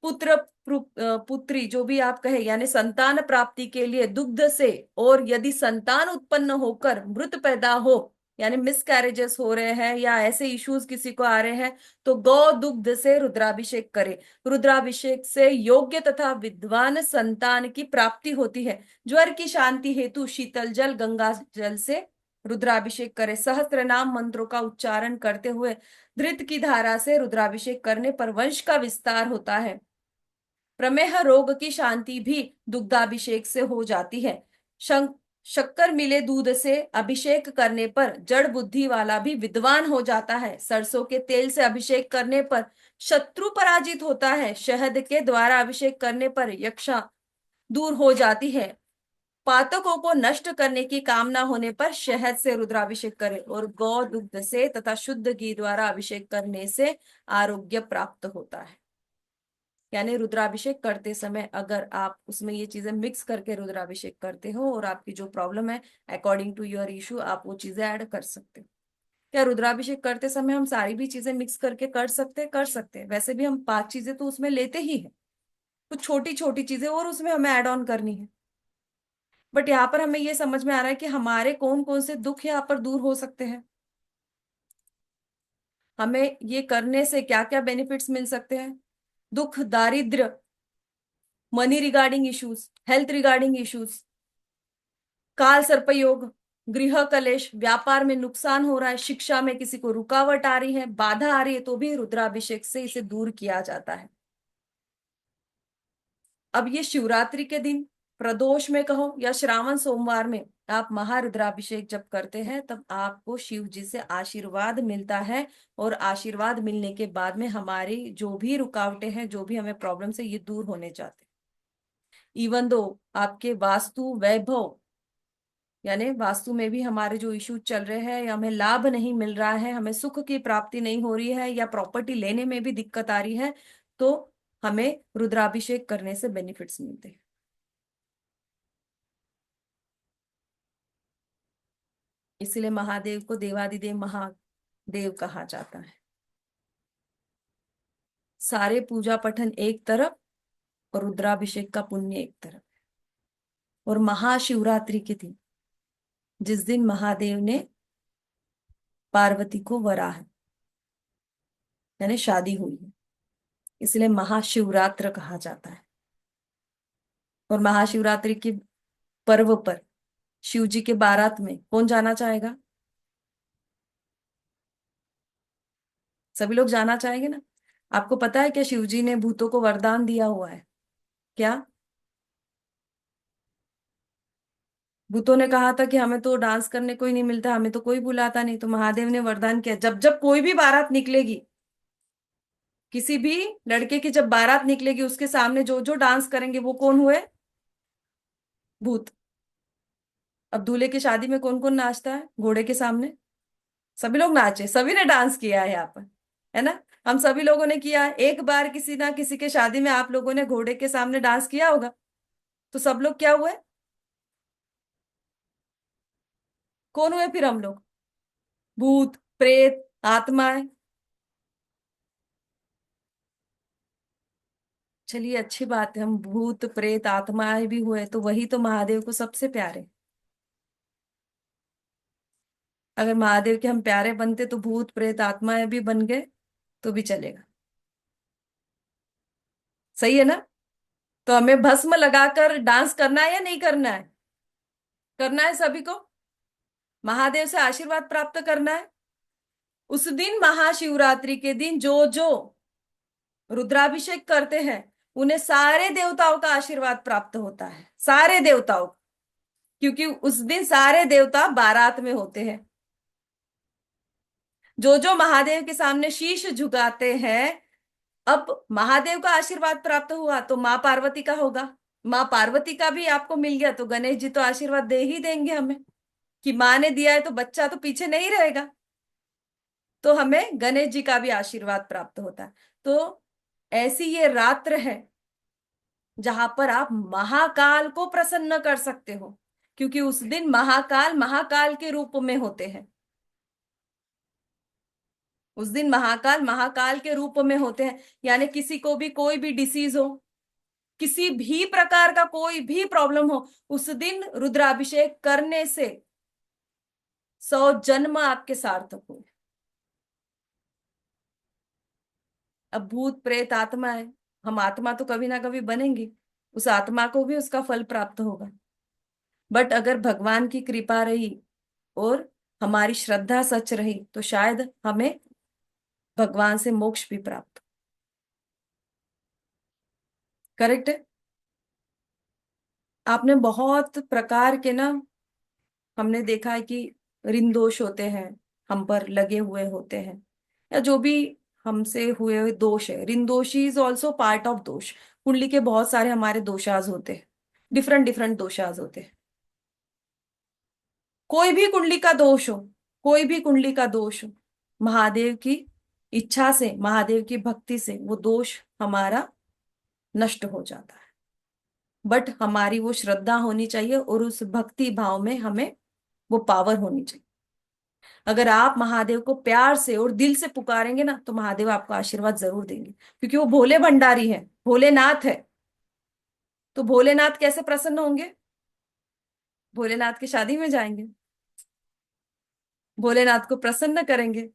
पुत्री जो भी आप कहे, यानी संतान प्राप्ति के लिए दुग्ध से, और यदि संतान उत्पन्न होकर मृत पैदा हो, यानी मिसकैरेजेस हो रहे हैं या ऐसे इश्यूज किसी को आ रहे हैं, तो गौ दुग्ध से रुद्राभिषेक करे। रुद्राभिषेक से योग्य तथा विद्वान संतान की प्राप्ति होती है। ज्वर की शांति हेतु शीतल जल, गंगा जल से रुद्राभिषेक करे। सहस्त्र नाम मंत्रों का उच्चारण करते हुए धृत की धारा से रुद्राभिषेक करने पर वंश का विस्तार होता है। प्रमेह रोग की शांति भी दुग्धाभिषेक से हो जाती है। शक्कर मिले दूध से अभिषेक करने पर जड़ बुद्धि वाला भी विद्वान हो जाता है। सरसों के तेल से अभिषेक करने पर शत्रु पराजित होता है। शहद के द्वारा अभिषेक करने पर यक्षा दूर हो जाती है। पातकों को नष्ट करने की कामना होने पर शहद से रुद्राभिषेक करें, और गौ दुग्ध से तथा शुद्ध घी द्वारा अभिषेक करने से आरोग्य प्राप्त होता है। यानी रुद्राभिषेक करते समय अगर आप उसमें ये चीजें मिक्स करके रुद्राभिषेक करते हो और आपकी जो प्रॉब्लम है अकॉर्डिंग टू योर इशू, आप वो चीजें ऐड कर सकते हो। क्या रुद्राभिषेक करते समय हम सारी भी चीजें मिक्स करके कर सकते हैं? कर सकते हैं। वैसे भी हम 5 चीजें तो उसमें लेते ही हैं, कुछ छोटी छोटी चीजें और उसमें हमें ऐड ऑन करनी है। बट यहाँ पर हमें ये समझ में आ रहा है कि हमारे कौन कौन से दुख यहाँ पर दूर हो सकते हैं, हमें ये करने से क्या क्या बेनिफिट्स मिल सकते हैं। दुख, दारिद्र्य, money regarding issues, health regarding issues, काल सर्प योग, गृह कलेश, व्यापार में नुकसान हो रहा है, शिक्षा में किसी को रुकावट आ रही है, बाधा आ रही है, तो भी रुद्राभिषेक से इसे दूर किया जाता है। अब ये शिवरात्रि के दिन, प्रदोष में कहो या श्रावण सोमवार में आप महारुद्राभिषेक जब करते हैं तब आपको शिव जी से आशीर्वाद मिलता है, और आशीर्वाद मिलने के बाद में हमारी जो भी रुकावटें हैं, जो भी हमें प्रॉब्लम है, ये दूर होने जाते हैं। इवन दो आपके वास्तु वैभव, यानी वास्तु में भी हमारे जो इश्यूज चल रहे हैं या हमें लाभ नहीं मिल रहा है, हमें सुख की प्राप्ति नहीं हो रही है, या प्रॉपर्टी लेने में भी दिक्कत आ रही है, तो हमें रुद्राभिषेक करने से बेनिफिट्स मिलते हैं। इसलिए महादेव को देवादिदेव महादेव कहा जाता है। सारे पूजा पठन एक तरफ और रुद्राभिषेक का पुण्य एक तरफ। और महाशिवरात्रि के दिन, जिस दिन महादेव ने पार्वती को वराह यानी शादी हुई है, इसलिए महाशिवरात्र कहा जाता है। और महाशिवरात्रि के पर्व पर शिव जी के बारात में कौन जाना चाहेगा? सभी लोग जाना चाहेंगे ना। आपको पता है क्या शिव जी ने भूतों को वरदान दिया हुआ है? क्या? भूतों ने कहा था कि हमें तो डांस करने को ही नहीं मिलता, हमें तो कोई बुलाता नहीं, तो महादेव ने वरदान किया, जब जब कोई भी बारात निकलेगी, किसी भी लड़के की जब बारात निकलेगी, उसके सामने जो जो डांस करेंगे वो कौन हुए? भूत। अब दूल्हे की शादी में कौन कौन नाचता है घोड़े के सामने? सभी लोग नाचे, सभी ने डांस किया है यहाँ पर, है ना। हम सभी लोगों ने किया है। एक बार किसी ना किसी के शादी में आप लोगों ने घोड़े के सामने डांस किया होगा, तो सब लोग क्या हुए? कौन हुए फिर हम लोग? भूत, प्रेत, आत्माएं। चलिए अच्छी बात है, हम भूत प्रेत आत्माएं भी हुए, तो वही तो महादेव को सबसे प्यारे। अगर महादेव के हम प्यारे बनते तो भूत प्रेत आत्माएं भी बन गए तो भी चलेगा। सही है ना। तो हमें भस्म लगाकर डांस करना है या नहीं करना है? करना है सभी को। महादेव से आशीर्वाद प्राप्त करना है। उस दिन महाशिवरात्रि के दिन जो जो रुद्राभिषेक करते हैं उन्हें सारे देवताओं का आशीर्वाद प्राप्त होता है, सारे देवताओं, क्योंकि उस दिन सारे देवता बारात में होते हैं। जो जो महादेव के सामने शीश झुकाते हैं, अब महादेव का आशीर्वाद प्राप्त हुआ तो माँ पार्वती का होगा, माँ पार्वती का भी आपको मिल गया तो गणेश जी तो आशीर्वाद दे ही देंगे हमें, कि माँ ने दिया है तो बच्चा तो पीछे नहीं रहेगा, तो हमें गणेश जी का भी आशीर्वाद प्राप्त होता है। तो ऐसी ये रात्र है जहां पर आप महाकाल को प्रसन्न कर सकते हो, क्योंकि उस दिन महाकाल महाकाल के रूप में होते हैं। उस दिन महाकाल महाकाल के रूप में होते हैं, यानी किसी को भी कोई भी डिसीज हो, किसी भी प्रकार का कोई भी प्रॉब्लम हो, उस दिन रुद्राभिषेक करने से 100 जन्म आपके सार्थक हुए। अब भूत प्रेत आत्मा है, हम आत्मा तो कभी ना कभी बनेंगे, उस आत्मा को भी उसका फल प्राप्त होगा। बट अगर भगवान की कृपा रही और हमारी श्रद्धा सच रही तो शायद हमें भगवान से मोक्ष भी प्राप्त। करेक्ट है। आपने बहुत प्रकार के ना, हमने देखा है कि ऋण दोष होते हैं, हम पर लगे हुए होते हैं, या जो भी हमसे हुए हुए दोष है, ऋण दोष इज ऑल्सो पार्ट ऑफ दोष। कुंडली के बहुत सारे हमारे दोषाज होते हैं, डिफरेंट डिफरेंट दोषाज होते हैं। कोई भी कुंडली का दोष हो, कोई भी कुंडली का दोष हो, महादेव की इच्छा से, महादेव की भक्ति से वो दोष हमारा नष्ट हो जाता है। बट हमारी वो श्रद्धा होनी चाहिए और उस भक्ति भाव में हमें वो पावर होनी चाहिए। अगर आप महादेव को प्यार से और दिल से पुकारेंगे ना तो महादेव आपको आशीर्वाद जरूर देंगे, क्योंकि वो भोले भंडारी है, भोलेनाथ है। तो भोलेनाथ कैसे प्रसन्न होंगे? भोलेनाथ की शादी में जाएंगे, भोलेनाथ को प्रसन्न करेंगे,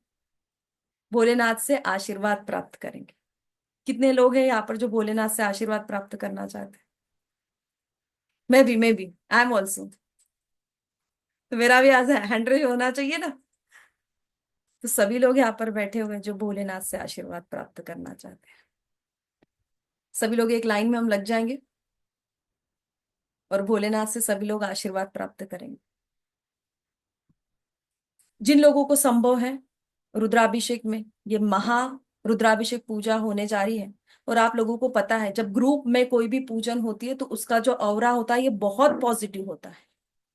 भोलेनाथ से आशीर्वाद प्राप्त करेंगे। कितने लोग हैं यहाँ पर जो भोलेनाथ से आशीर्वाद प्राप्त करना चाहते हैं? मैं भी आई एम ऑल्सो। तो मेरा भी आज 100 होना चाहिए ना। तो सभी लोग यहाँ पर बैठे हुए हैं जो भोलेनाथ से आशीर्वाद प्राप्त करना चाहते हैं। सभी लोग एक लाइन में हम लग जाएंगे और भोलेनाथ से सभी लोग आशीर्वाद प्राप्त करेंगे। जिन लोगों को संभव है रुद्राभिषेक में, ये महा रुद्राभिषेक पूजा होने जा रही है, और आप लोगों को पता है जब ग्रुप में कोई भी पूजन होती है तो उसका जो ऑरा होता है ये बहुत पॉजिटिव होता है।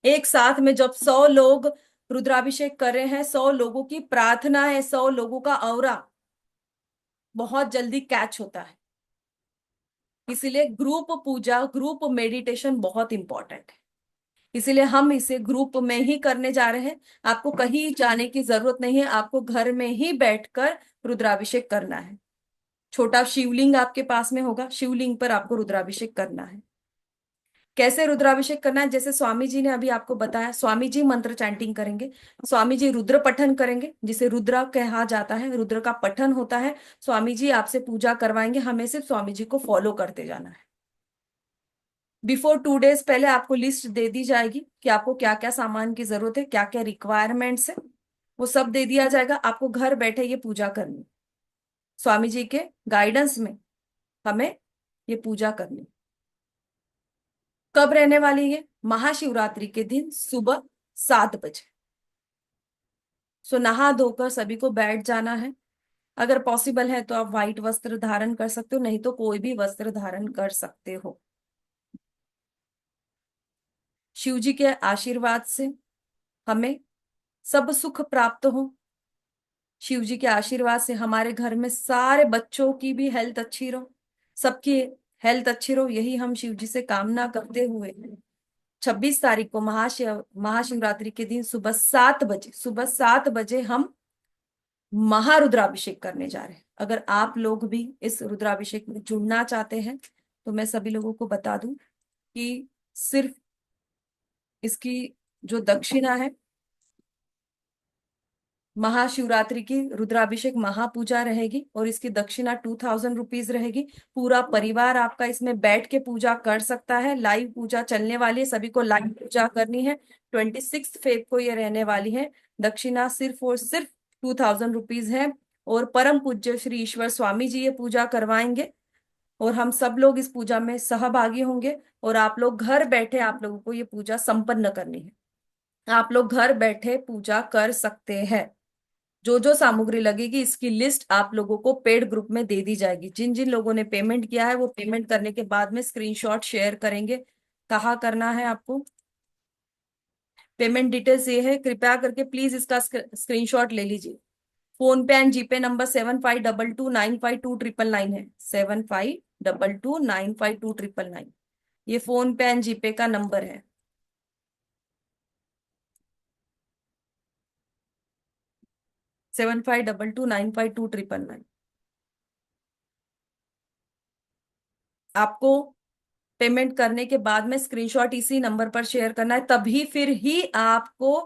एक साथ में जब 100 लोग रुद्राभिषेक कर रहे हैं, 100 लोगों की प्रार्थना है, 100 लोगों का ऑरा बहुत जल्दी कैच होता है। इसीलिए ग्रुप पूजा, ग्रुप मेडिटेशन बहुत इंपॉर्टेंट है। इसीलिए हम इसे ग्रुप में ही करने जा रहे हैं। आपको कहीं जाने की जरूरत नहीं है, आपको घर में ही बैठकर रुद्राभिषेक करना है। छोटा शिवलिंग आपके पास में होगा, शिवलिंग पर आपको रुद्राभिषेक करना है। कैसे रुद्राभिषेक करना है? जैसे स्वामी जी ने अभी आपको बताया, स्वामी जी मंत्र चैंटिंग करेंगे, स्वामी जी रुद्र पठन करेंगे, जिसे रुद्रा कहा जाता है, रुद्र का पठन होता है। स्वामी जी आपसे पूजा करवाएंगे, हमें सिर्फ स्वामी जी को फॉलो करते जाना है। बिफोर 2 डेज पहले आपको लिस्ट दे दी जाएगी कि आपको क्या क्या सामान की जरूरत है, क्या क्या रिक्वायरमेंट्स है, वो सब दे दिया जाएगा। आपको घर बैठे ये पूजा करनी, स्वामी जी के गाइडेंस में हमें ये पूजा करनी। कब रहने वाली है? महाशिवरात्रि के दिन सुबह 7 बजे। सो नहा धोकर सभी को बैठ जाना है। अगर पॉसिबल है तो आप व्हाइट वस्त्र धारण कर सकते हो, नहीं तो कोई भी वस्त्र धारण कर सकते हो। शिव जी के आशीर्वाद से हमें सब सुख प्राप्त हो। शिव जी के आशीर्वाद से हमारे घर में सारे बच्चों की भी हेल्थ अच्छी रहो, सबकी हेल्थ अच्छी रहो, यही हम शिव जी से कामना करते हुए 26 तारीख को महाशिवरात्रि के दिन सुबह 7 बजे हम महारुद्राभिषेक करने जा रहे हैं। अगर आप लोग भी इस रुद्राभिषेक में जुड़ना चाहते हैं तो मैं सभी लोगों को बता दूं कि सिर्फ इसकी जो दक्षिणा है, महाशिवरात्रि की रुद्राभिषेक महापूजा रहेगी और इसकी दक्षिणा 2000 रुपीज रहेगी। पूरा परिवार आपका इसमें बैठ के पूजा कर सकता है। लाइव पूजा चलने वाली है, सभी को लाइव पूजा करनी है। 26 फेब को ये रहने वाली है। दक्षिणा सिर्फ और सिर्फ 2000 रुपीज है और परम पूज्य श्री ईश्वर स्वामी जी ये पूजा करवाएंगे और हम सब लोग इस पूजा में सहभागी होंगे। और आप लोग घर बैठे, आप लोगों को ये पूजा संपन्न करनी है। आप लोग घर बैठे पूजा कर सकते हैं। जो जो सामग्री लगेगी इसकी लिस्ट आप लोगों को पेड ग्रुप में दे दी जाएगी। जिन जिन लोगों ने पेमेंट किया है वो पेमेंट करने के बाद में स्क्रीनशॉट शेयर करेंगे। कहाँ करना है आपको? पेमेंट डिटेल्स ये है, कृपया करके प्लीज इसका स्क्रीनशॉट ले लीजिए। फोन पे एंड जीपे नंबर 7522952999 है, 7522952999। ये फोन पे एंड जीपे का नंबर है। 7522952999। आपको पेमेंट करने के बाद में स्क्रीनशॉट इसी नंबर पर शेयर करना है, तभी फिर ही आपको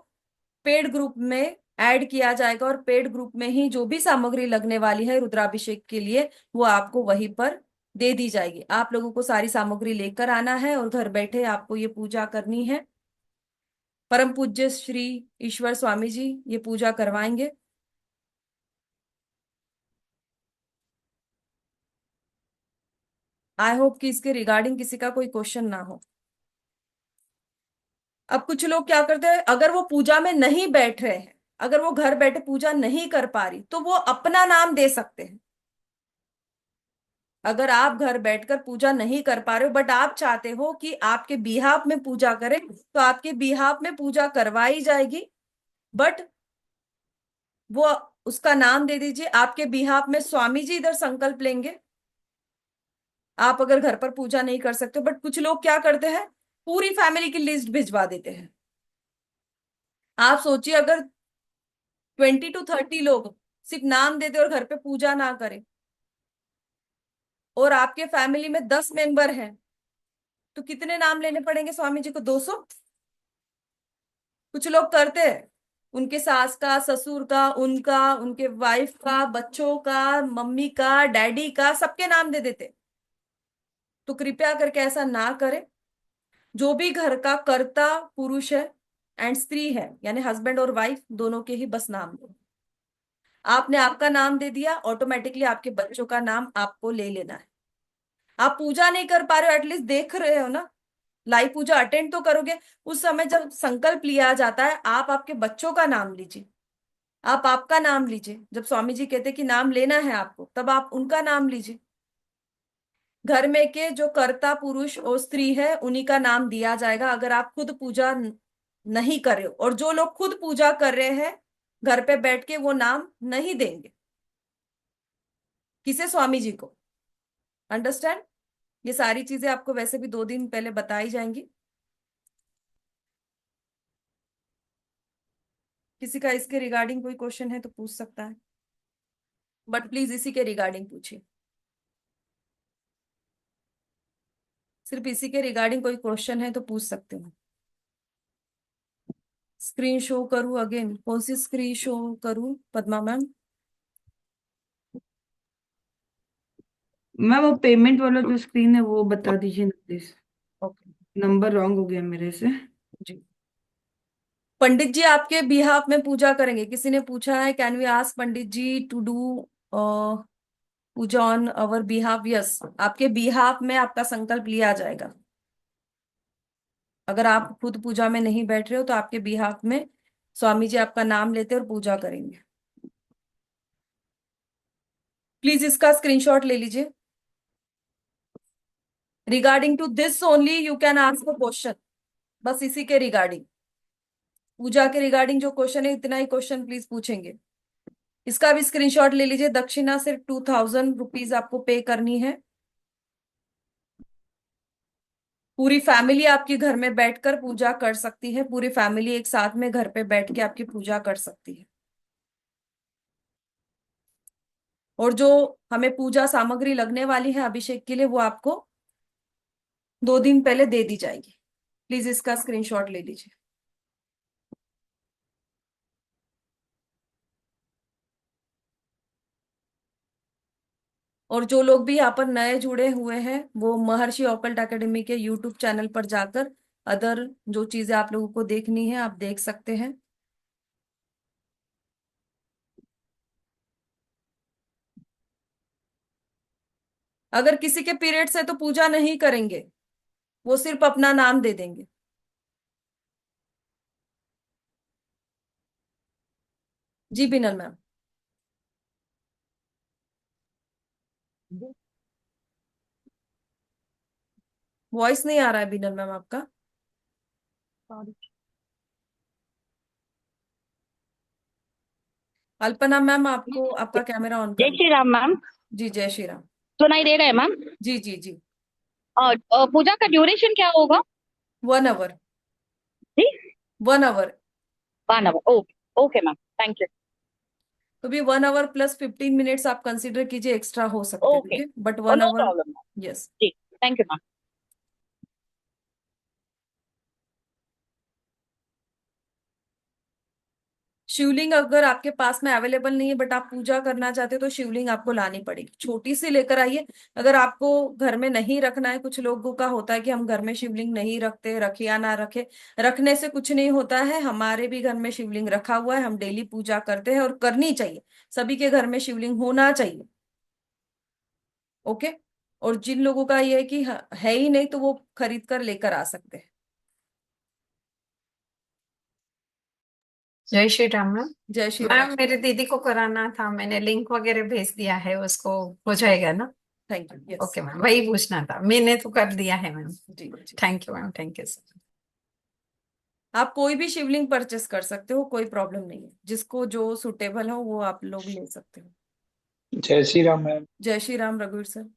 पेड ग्रुप में ऐड किया जाएगा, और पेड ग्रुप में ही जो भी सामग्री लगने वाली है रुद्राभिषेक के लिए वो आपको वहीं पर दे दी जाएगी। आप लोगों को सारी सामग्री लेकर आना है और घर बैठे आपको ये पूजा करनी है। परम पूज्य श्री ईश्वर स्वामी जी ये पूजा करवाएंगे। आई होप कि इसके रिगार्डिंग किसी का कोई क्वेश्चन ना हो। अब कुछ लोग क्या करते हैं, अगर वो पूजा में नहीं बैठ रहे हैं, अगर वो घर बैठे पूजा नहीं कर पा रही, तो वो अपना नाम दे सकते हैं। अगर आप घर बैठकर पूजा नहीं कर पा रहे हो बट आप चाहते हो कि आपके बिहाफ में पूजा करें, तो आपके बिहाफ में पूजा करवाई जाएगी, बट वो उसका नाम दे दीजिए। आपके बिहाफ में स्वामी जी इधर संकल्प लेंगे। आप अगर घर पर पूजा नहीं कर सकते, बट कुछ लोग क्या करते हैं, पूरी फैमिली की लिस्ट भिजवा देते हैं। आप सोचिए, अगर 20 to 30 लोग सिर्फ नाम देते और घर पे पूजा ना करें, और आपके फैमिली में 10 मेंबर हैं, तो कितने नाम लेने पड़ेंगे स्वामी जी को? 200। कुछ लोग करते हैं, उनके सास का, ससुर का, उनका, उनके वाइफ का, बच्चों का, मम्मी का, डैडी का, सबके नाम दे देते। तो कृपया करके ऐसा ना करें। जो भी घर का कर्ता पुरुष है एंड स्त्री है, यानी हस्बैंड और वाइफ दोनों के ही बस नाम दो। आपने आपका नाम दे दिया, ऑटोमेटिकली आपके बच्चों का नाम आपको ले लेना है। आप पूजा नहीं कर पा रहे हो, एटलीस्ट देख रहे हो ना, लाइव पूजा अटेंड तो करोगे। उस समय जब संकल्प लिया जाता है, आप आपके बच्चों का नाम लीजिए, आप आपका नाम लीजिए। जब स्वामी जी कहते कि नाम लेना है आपको, तब आप उनका नाम लीजिए। घर में के जो कर्ता पुरुष और स्त्री है उन्हीं का नाम दिया जाएगा, अगर आप खुद पूजा नहीं कर रहे हो। और जो लोग खुद पूजा कर रहे हैं घर पे बैठ के, वो नाम नहीं देंगे। किसे? स्वामी जी को। अंडरस्टैंड? ये सारी चीजें आपको वैसे भी 2 दिन पहले बताई जाएंगी। किसी का इसके रिगार्डिंग कोई क्वेश्चन है तो पूछ सकता है, बट प्लीज इसी के रिगार्डिंग पूछिए। सिर्फ इसी के रिगार्डिंग कोई क्वेश्चन है तो पूछ सकते हो। स्क्रीन शो करूं अगेन? कौन सी स्क्रीन शो करूं पद्मा मैम? मैम वो पेमेंट वाला जो स्क्रीन है वो बता दीजिए ना प्लीज। ओके नंबर रॉन्ग हो गया मेरे से। जी। पंडित जी आपके बिहाफ में पूजा करेंगे। किसी ने पूछा है, can we ask pandit ji to do puja on our behalf? Yes, आपके बिहाफ में आपका संकल्प लिया जाएगा। अगर आप खुद पूजा में नहीं बैठ रहे हो तो आपके बिहाफ में स्वामी जी आपका नाम लेते और पूजा करेंगे। प्लीज इसका स्क्रीनशॉट ले लीजिए। Regarding to this only you can ask a question. बस इसी के रिगार्डिंग, पूजा के रिगार्डिंग जो क्वेश्चन है, इतना ही क्वेश्चन प्लीज पूछेंगे। इसका भी स्क्रीनशॉट ले लीजिए। दक्षिणा सिर्फ 2000 रुपीज आपको पे करनी है। पूरी फैमिली आपके घर में बैठकर पूजा कर सकती है। पूरी फैमिली एक साथ में घर पे बैठ के आपकी पूजा कर सकती है। और जो हमें पूजा सामग्री लगने वाली है अभिषेक के लिए, वो आपको 2 दिन पहले दे दी जाएगी। प्लीज इसका स्क्रीनशॉट ले लीजिए। और जो लोग भी यहाँ पर नए जुड़े हुए हैं, वो महर्षि ऑकल्ट एकेडमी के यूट्यूब चैनल पर जाकर अदर जो चीजें आप लोगों को देखनी है आप देख सकते हैं। अगर किसी के पीरियड्स है तो पूजा नहीं करेंगे, वो सिर्फ अपना नाम दे देंगे। जी बिनल मैम। वॉइस नहीं आ रहा है बिनल मैम आपका। अल्पना मैम, आपको आपका कैमरा ऑन जय करना। श्री राम मैम। जी जय श्री राम। सुनाई दे रहा है मैम? जी जी जी। और पूजा का ड्यूरेशन क्या होगा? 1 आवर। जी 1 hour. 1 hour. Okay okay ma'am, thank you. तो भी 1 आवर प्लस 15 मिनट्स आप कंसिडर कीजिए, एक्स्ट्रा हो सकते हैं, ओके, ठीक है, but oh one no hour problem. Yes. जी, थैंक यू मैम। शिवलिंग अगर आपके पास में अवेलेबल नहीं है बट आप पूजा करना चाहते हो तो शिवलिंग आपको लानी पड़ेगी, छोटी सी लेकर आइए। अगर आपको घर में नहीं रखना है, कुछ लोगों का होता है कि हम घर में शिवलिंग नहीं रखते, रखे या ना रखे, रखने से कुछ नहीं होता है। हमारे भी घर में शिवलिंग रखा हुआ है, हम डेली पूजा करते हैं और करनी चाहिए, सभी के घर में शिवलिंग होना चाहिए। ओके। और जिन लोगों का ये है कि है ही नहीं तो वो खरीद कर लेकर आ सकते हैं। जय श्री राम मैम। जय श्री राम। मैम मेरे दीदी को कराना था, मैंने लिंक वगैरह भेज दिया है उसको, हो जाएगा ना? Thank you. Yes. Okay ma'am, वही पूछना था, मैंने तो कर दिया है मैम। जी जी। Thank you ma'am, thank you sir. आप कोई भी शिवलिंग परचेस कर सकते हो, कोई प्रॉब्लम नहीं है, जिसको जो सुटेबल हो वो आप लोग ले सकते हो। जय श्री राम मैम। जय श्री राम रघुवीर सर।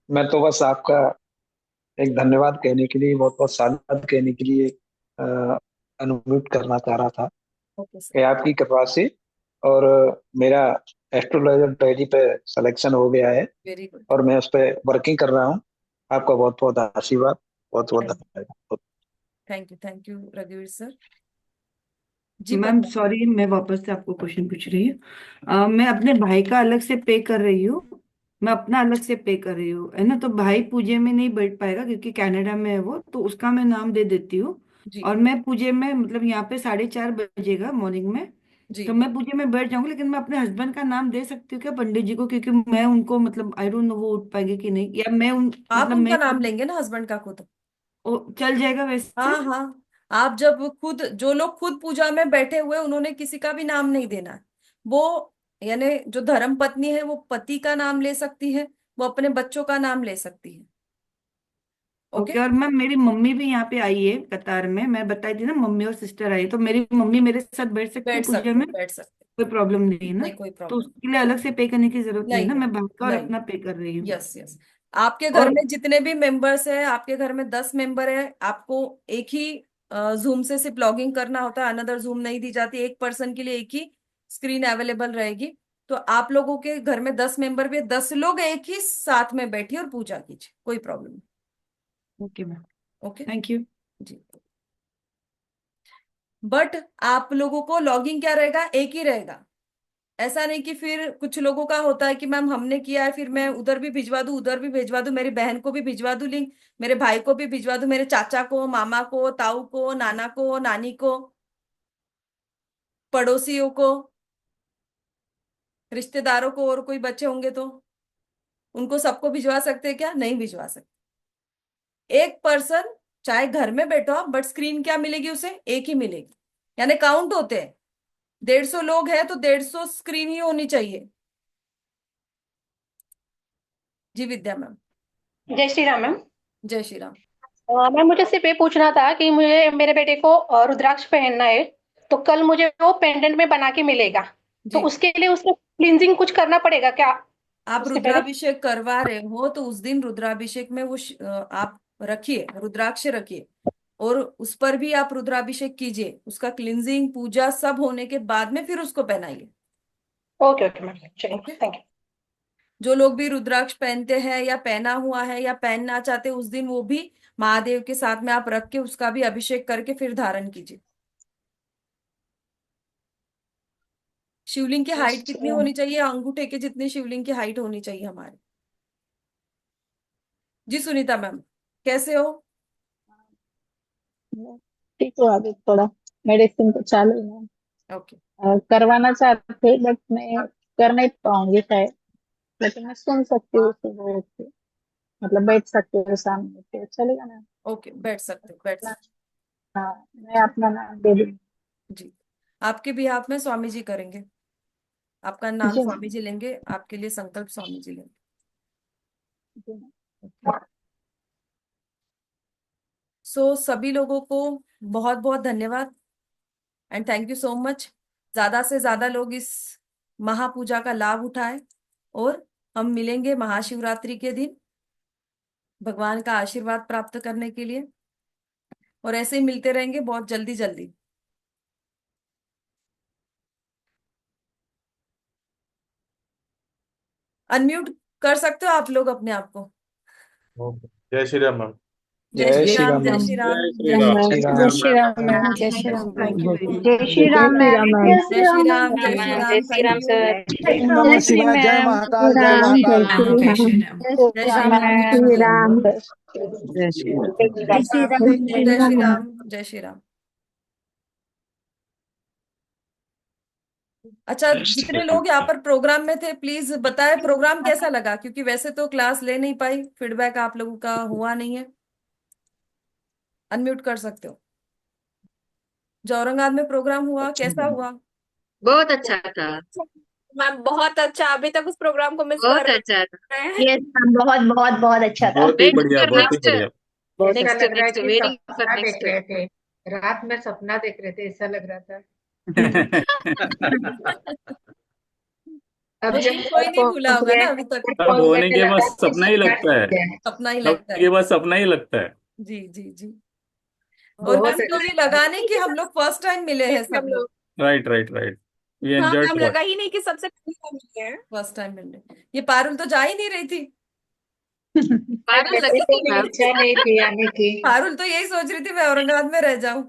मैं तो बस आपका एक धन्यवाद कहने के लिए, बहुत बहुत साधुवाद कहने के लिए अनम्यूट करना चाह रहा था ओके सर। कि आपकी कृपा से और मेरा एस्ट्रोलॉजर डायरी पे सिलेक्शन हो गया है वेरी गुड। और मैं उस पर वर्किंग कर रहा हूँ। आपका बहुत बहुत आशीर्वाद, बहुत बहुत धन्यवाद। थैंक यू रघुवीर सर। जी मैम पता। सॉरी, मैं वापस से आपको क्वेश्चन पूछ रही हूँ। मैं अपने भाई का अलग से पे कर रही हूँ, मैं अपना अलग से पे कर रही हूँ, है ना? तो भाई पूजे में नहीं बैठ पाएगा क्योंकि कनाडा में है वो, तो उसका मैं नाम दे देती हूँ। जी और मैं पूजे में, मतलब यहाँ पे 4:30 बजेगा मॉर्निंग में, जी। तो मैं पूजे में बैठ जाऊंगी। लेकिन मैं अपने हस्बैंड का नाम दे सकती हूँ क्या पंडित जी को? क्योंकि मैं उनको, मतलब आई डोंट नो वो उठ पाएंगे कि नहीं, या मैं उन, आप मतलब उनका मैं, नाम लेंगे ना, हस्बैंड का खुद? चल जाएगा वैसे? हाँ हाँ। आप जब खुद, जो लोग खुद पूजा में बैठे हुए उन्होंने किसी का भी नाम नहीं देना है। वो यानी जो धर्म पत्नी है वो पति का नाम ले सकती है, वो अपने बच्चों का नाम ले सकती है। ओके। ओके। और मैम मेरी मम्मी भी यहाँ पे आई है कतार में, मैं बताई थी ना, मम्मी और सिस्टर आई, तो मेरी मम्मी मेरे साथ बैठ सकती है बैठ पूजा सकते में? हैं, बैठ सकते कोई प्रॉब्लम नहीं है हैं, ना? नहीं कोई तो प्रॉब्लम उसके लिए अलग से पे करने की जरूरत नहीं है नहीं ना? है। मैं बाहर का और नहीं। अपना पे कर रही हूँ। Yes yes. आपके घर और में जितने भी मेंबर्स हैं, आपके घर में 10 मेंबर है, आपको एक ही जूम से सिर्फ लॉगिंग करना होता है, अनदर जूम नहीं दी जाती, एक पर्सन के लिए एक ही स्क्रीन अवेलेबल रहेगी। तो आप लोगों के घर में 10 मेंबर भी है, 10 लोग एक ही साथ में बैठिए और पूजा कीजिए, कोई प्रॉब्लम नहीं। Okay ma'am, okay. Thank you. जी। बट आप लोगों को लॉगिंग क्या रहेगा, एक ही रहेगा। ऐसा नहीं कि फिर कुछ लोगों का होता है कि मैम हमने किया है, फिर मैं उधर भी भिजवा दूं, उधर भी भिजवा दूं, मेरी बहन को भी भिजवा दूं लिंक, मेरे भाई को भी भिजवा दूं, मेरे चाचा को, मामा को, ताऊ को, नाना को, नानी को, पड़ोसियों को, रिश्तेदारों को, और कोई बच्चे होंगे तो उनको सबको भिजवा सकते हैं क्या? नहीं भिजवा सकते। एक पर्सन चाहे घर में बैठो आप, बट स्क्रीन क्या मिलेगी उसे? एक ही मिलेगी। यानी काउंट होते हैं, 150 लोग हैं तो 150 स्क्रीन ही होनी चाहिए। जी विद्या मैम। जय श्री राम मैम। जय श्री राम। मैम मुझे सिर्फ ये पूछना था कि मुझे मेरे बेटे को रुद्राक्ष पहनना है, तो कल मुझे वो पेंडेंट में बना के मिलेगा, तो जी। उसके लिए उसको क्लींजिंग कुछ करना पड़ेगा क्या आप उसके पहले? रुद्राभिषेक करवा रहे हो तो उस दिन रुद्राभिषेक में वो आप रखिए, रुद्राक्ष रखिए, और उस पर भी आप रुद्राभिषेक कीजिए, उसका क्लिनजिंग पूजा सब होने के बाद में फिर उसको पहनाइए। ओके ओके मैम, चलिए ओके। Thank you. जो लोग भी रुद्राक्ष पहनते हैं या पहना हुआ है या पहनना चाहते हैं, उस दिन वो भी महादेव के साथ में आप रख के उसका भी अभिषेक करके फिर धारण कीजिए। शिवलिंग की हाइट कितनी होनी चाहिए? अंगूठे के जितनी शिवलिंग की हाइट होनी चाहिए हमारे। जी सुनीता मैम, कैसे हो? ठीक है, अभी थोड़ा मेडिसिन तो चालू है। ओके। करवाना चाहते थे बट मैं कर नहीं पाऊंगी शायद, लेकिन मैं सुन सकती हूँ सुबह उठ के, मतलब बैठ सकती हूँ सामने, तो चलेगा ना? ओके, बैठ सकते, बैठ अपना- सकते। हाँ, मैं अपना नाम दे दूँ? जी। आपके भी हाथ में स्वामी जी करेंगे, आपका नाम जी स्वामी जी लेंगे, आपके लिए संकल्प स्वामी जी लेंगे। जी। सो सभी लोगों को बहुत बहुत धन्यवाद and thank you so much. ज्यादा से ज्यादा लोग इस महापूजा का लाभ उठाएं, और हम मिलेंगे महाशिवरात्रि के दिन भगवान का आशीर्वाद प्राप्त करने के लिए, और ऐसे ही मिलते रहेंगे बहुत जल्दी जल्दी। अनम्यूट कर सकते हो आप लोग अपने आप को। जय श्री राम मैम। जय श्री राम, जय मैम। श्री राम, जय श्री जय राम। श्री जय राम। श्री राम मैम। जय Shri Ram ma'am. Thank you very much. जय श्री राम मैम। जय श्री राम, जय श्री राम, थैंक यू। ओम नमः शिवाय। जय महाकाल। जय महाकाल। जय श्री राम। जय श्री राम, श्री राम। जय श्री राम। जय श्री राम, जय श्री राम। अच्छा, जितने लोग यहाँ पर प्रोग्राम में थे प्लीज बताएं प्रोग्राम कैसा लगा, क्योंकि वैसे तो क्लास ले नहीं पाई, फीडबैक आप लोगों का हुआ नहीं है। अनम्यूट कर सकते हो। जो औरंगाबाद में प्रोग्राम हुआ कैसा हुआ? बहुत अच्छा था मैम, बहुत अच्छा। अभी तक उस प्रोग्राम को मिस बहुत कर अच्छा था। रहे हैं। यस मैम, बहुत बहुत बहुत अच्छा था। बहुत ही बढ़िया, बहुत ही बढ़िया। नेक्स्ट ऐसा लग रहा है नेक्स्ट कि वेरी सपना देख नेक्स्ट। रहे थे, रात में सपना देख रहे थे, ऐसा लग रहा था। अब वो जब दिन कोई नहीं भूला होगा ना अभी तक। अब होने के बाद सपना ही लगता है। सपना ही अब लगता के है। बाद सपना ही लगता है। जी जी जी। और बहुत किसी को भी लगा नहीं कि हम लोग फर्स्ट टाइम मिले हैं सब हम लोग। लोग, राइट राइट राइट। वी हाँ एंजॉयड मैम, लॉट। लगा ही नहीं कि सबसे पहले हम मिले हैं। फर्स्ट टाइम मिल रहे। ये पारुल तो जा ही नहीं रही थी। पारुल लगी तो थी मैम। इच्छा नहीं थी आने की। पारुल तो यही सोच रही थी मैं औरंगाबाद में रह जाऊं।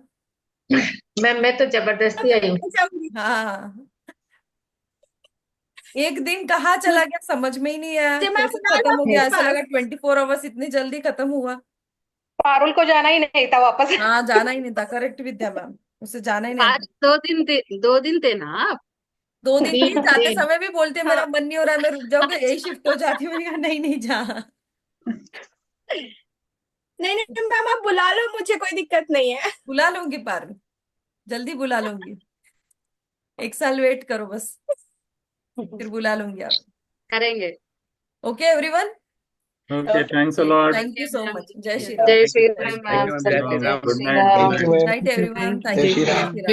मैं तो जबरदस्ती आई हूँ। हाँ, एक दिन कहाँ चला गया समझ में ही नहीं आया, मैं कैसे बुला खत्म लो हो अपने गया, ऐसा पास। लगा 24 आवर्स इतनी जल्दी खत्म हुआ। पारुल को जाना ही नहीं था वापस। हाँ, जाना ही नहीं था। करेक्ट विद्या मैम, उसे जाना ही नहीं आज था। 2 दिन थे ना आप। 2 दिन थे, 3 जाते दिन। समय भी बोलते मेरा मन नहीं हो रहा है, मैं रुक जाऊंगा, यही शिफ्ट हो जाती हूँ। मैंने कहा नहीं नहीं जा। नहीं नहीं मैम, आप बुला लो मुझे, कोई दिक्कत नहीं है। बुला लूंगी पारुल, जल्दी बुला लूंगी। 1 साल वेट करो बस, फिर बुला लूंगी आप। करेंगे। Okay everyone, okay, thanks a lot. Thank you so much. जय श्री राम। जय Shri Ram thank ma'am. You ma'am. जय Shri Ram. Good Shri night. Ram. Thank you ma'am. Night everyone, thank जय यू। श्री जय राम। श्री राम।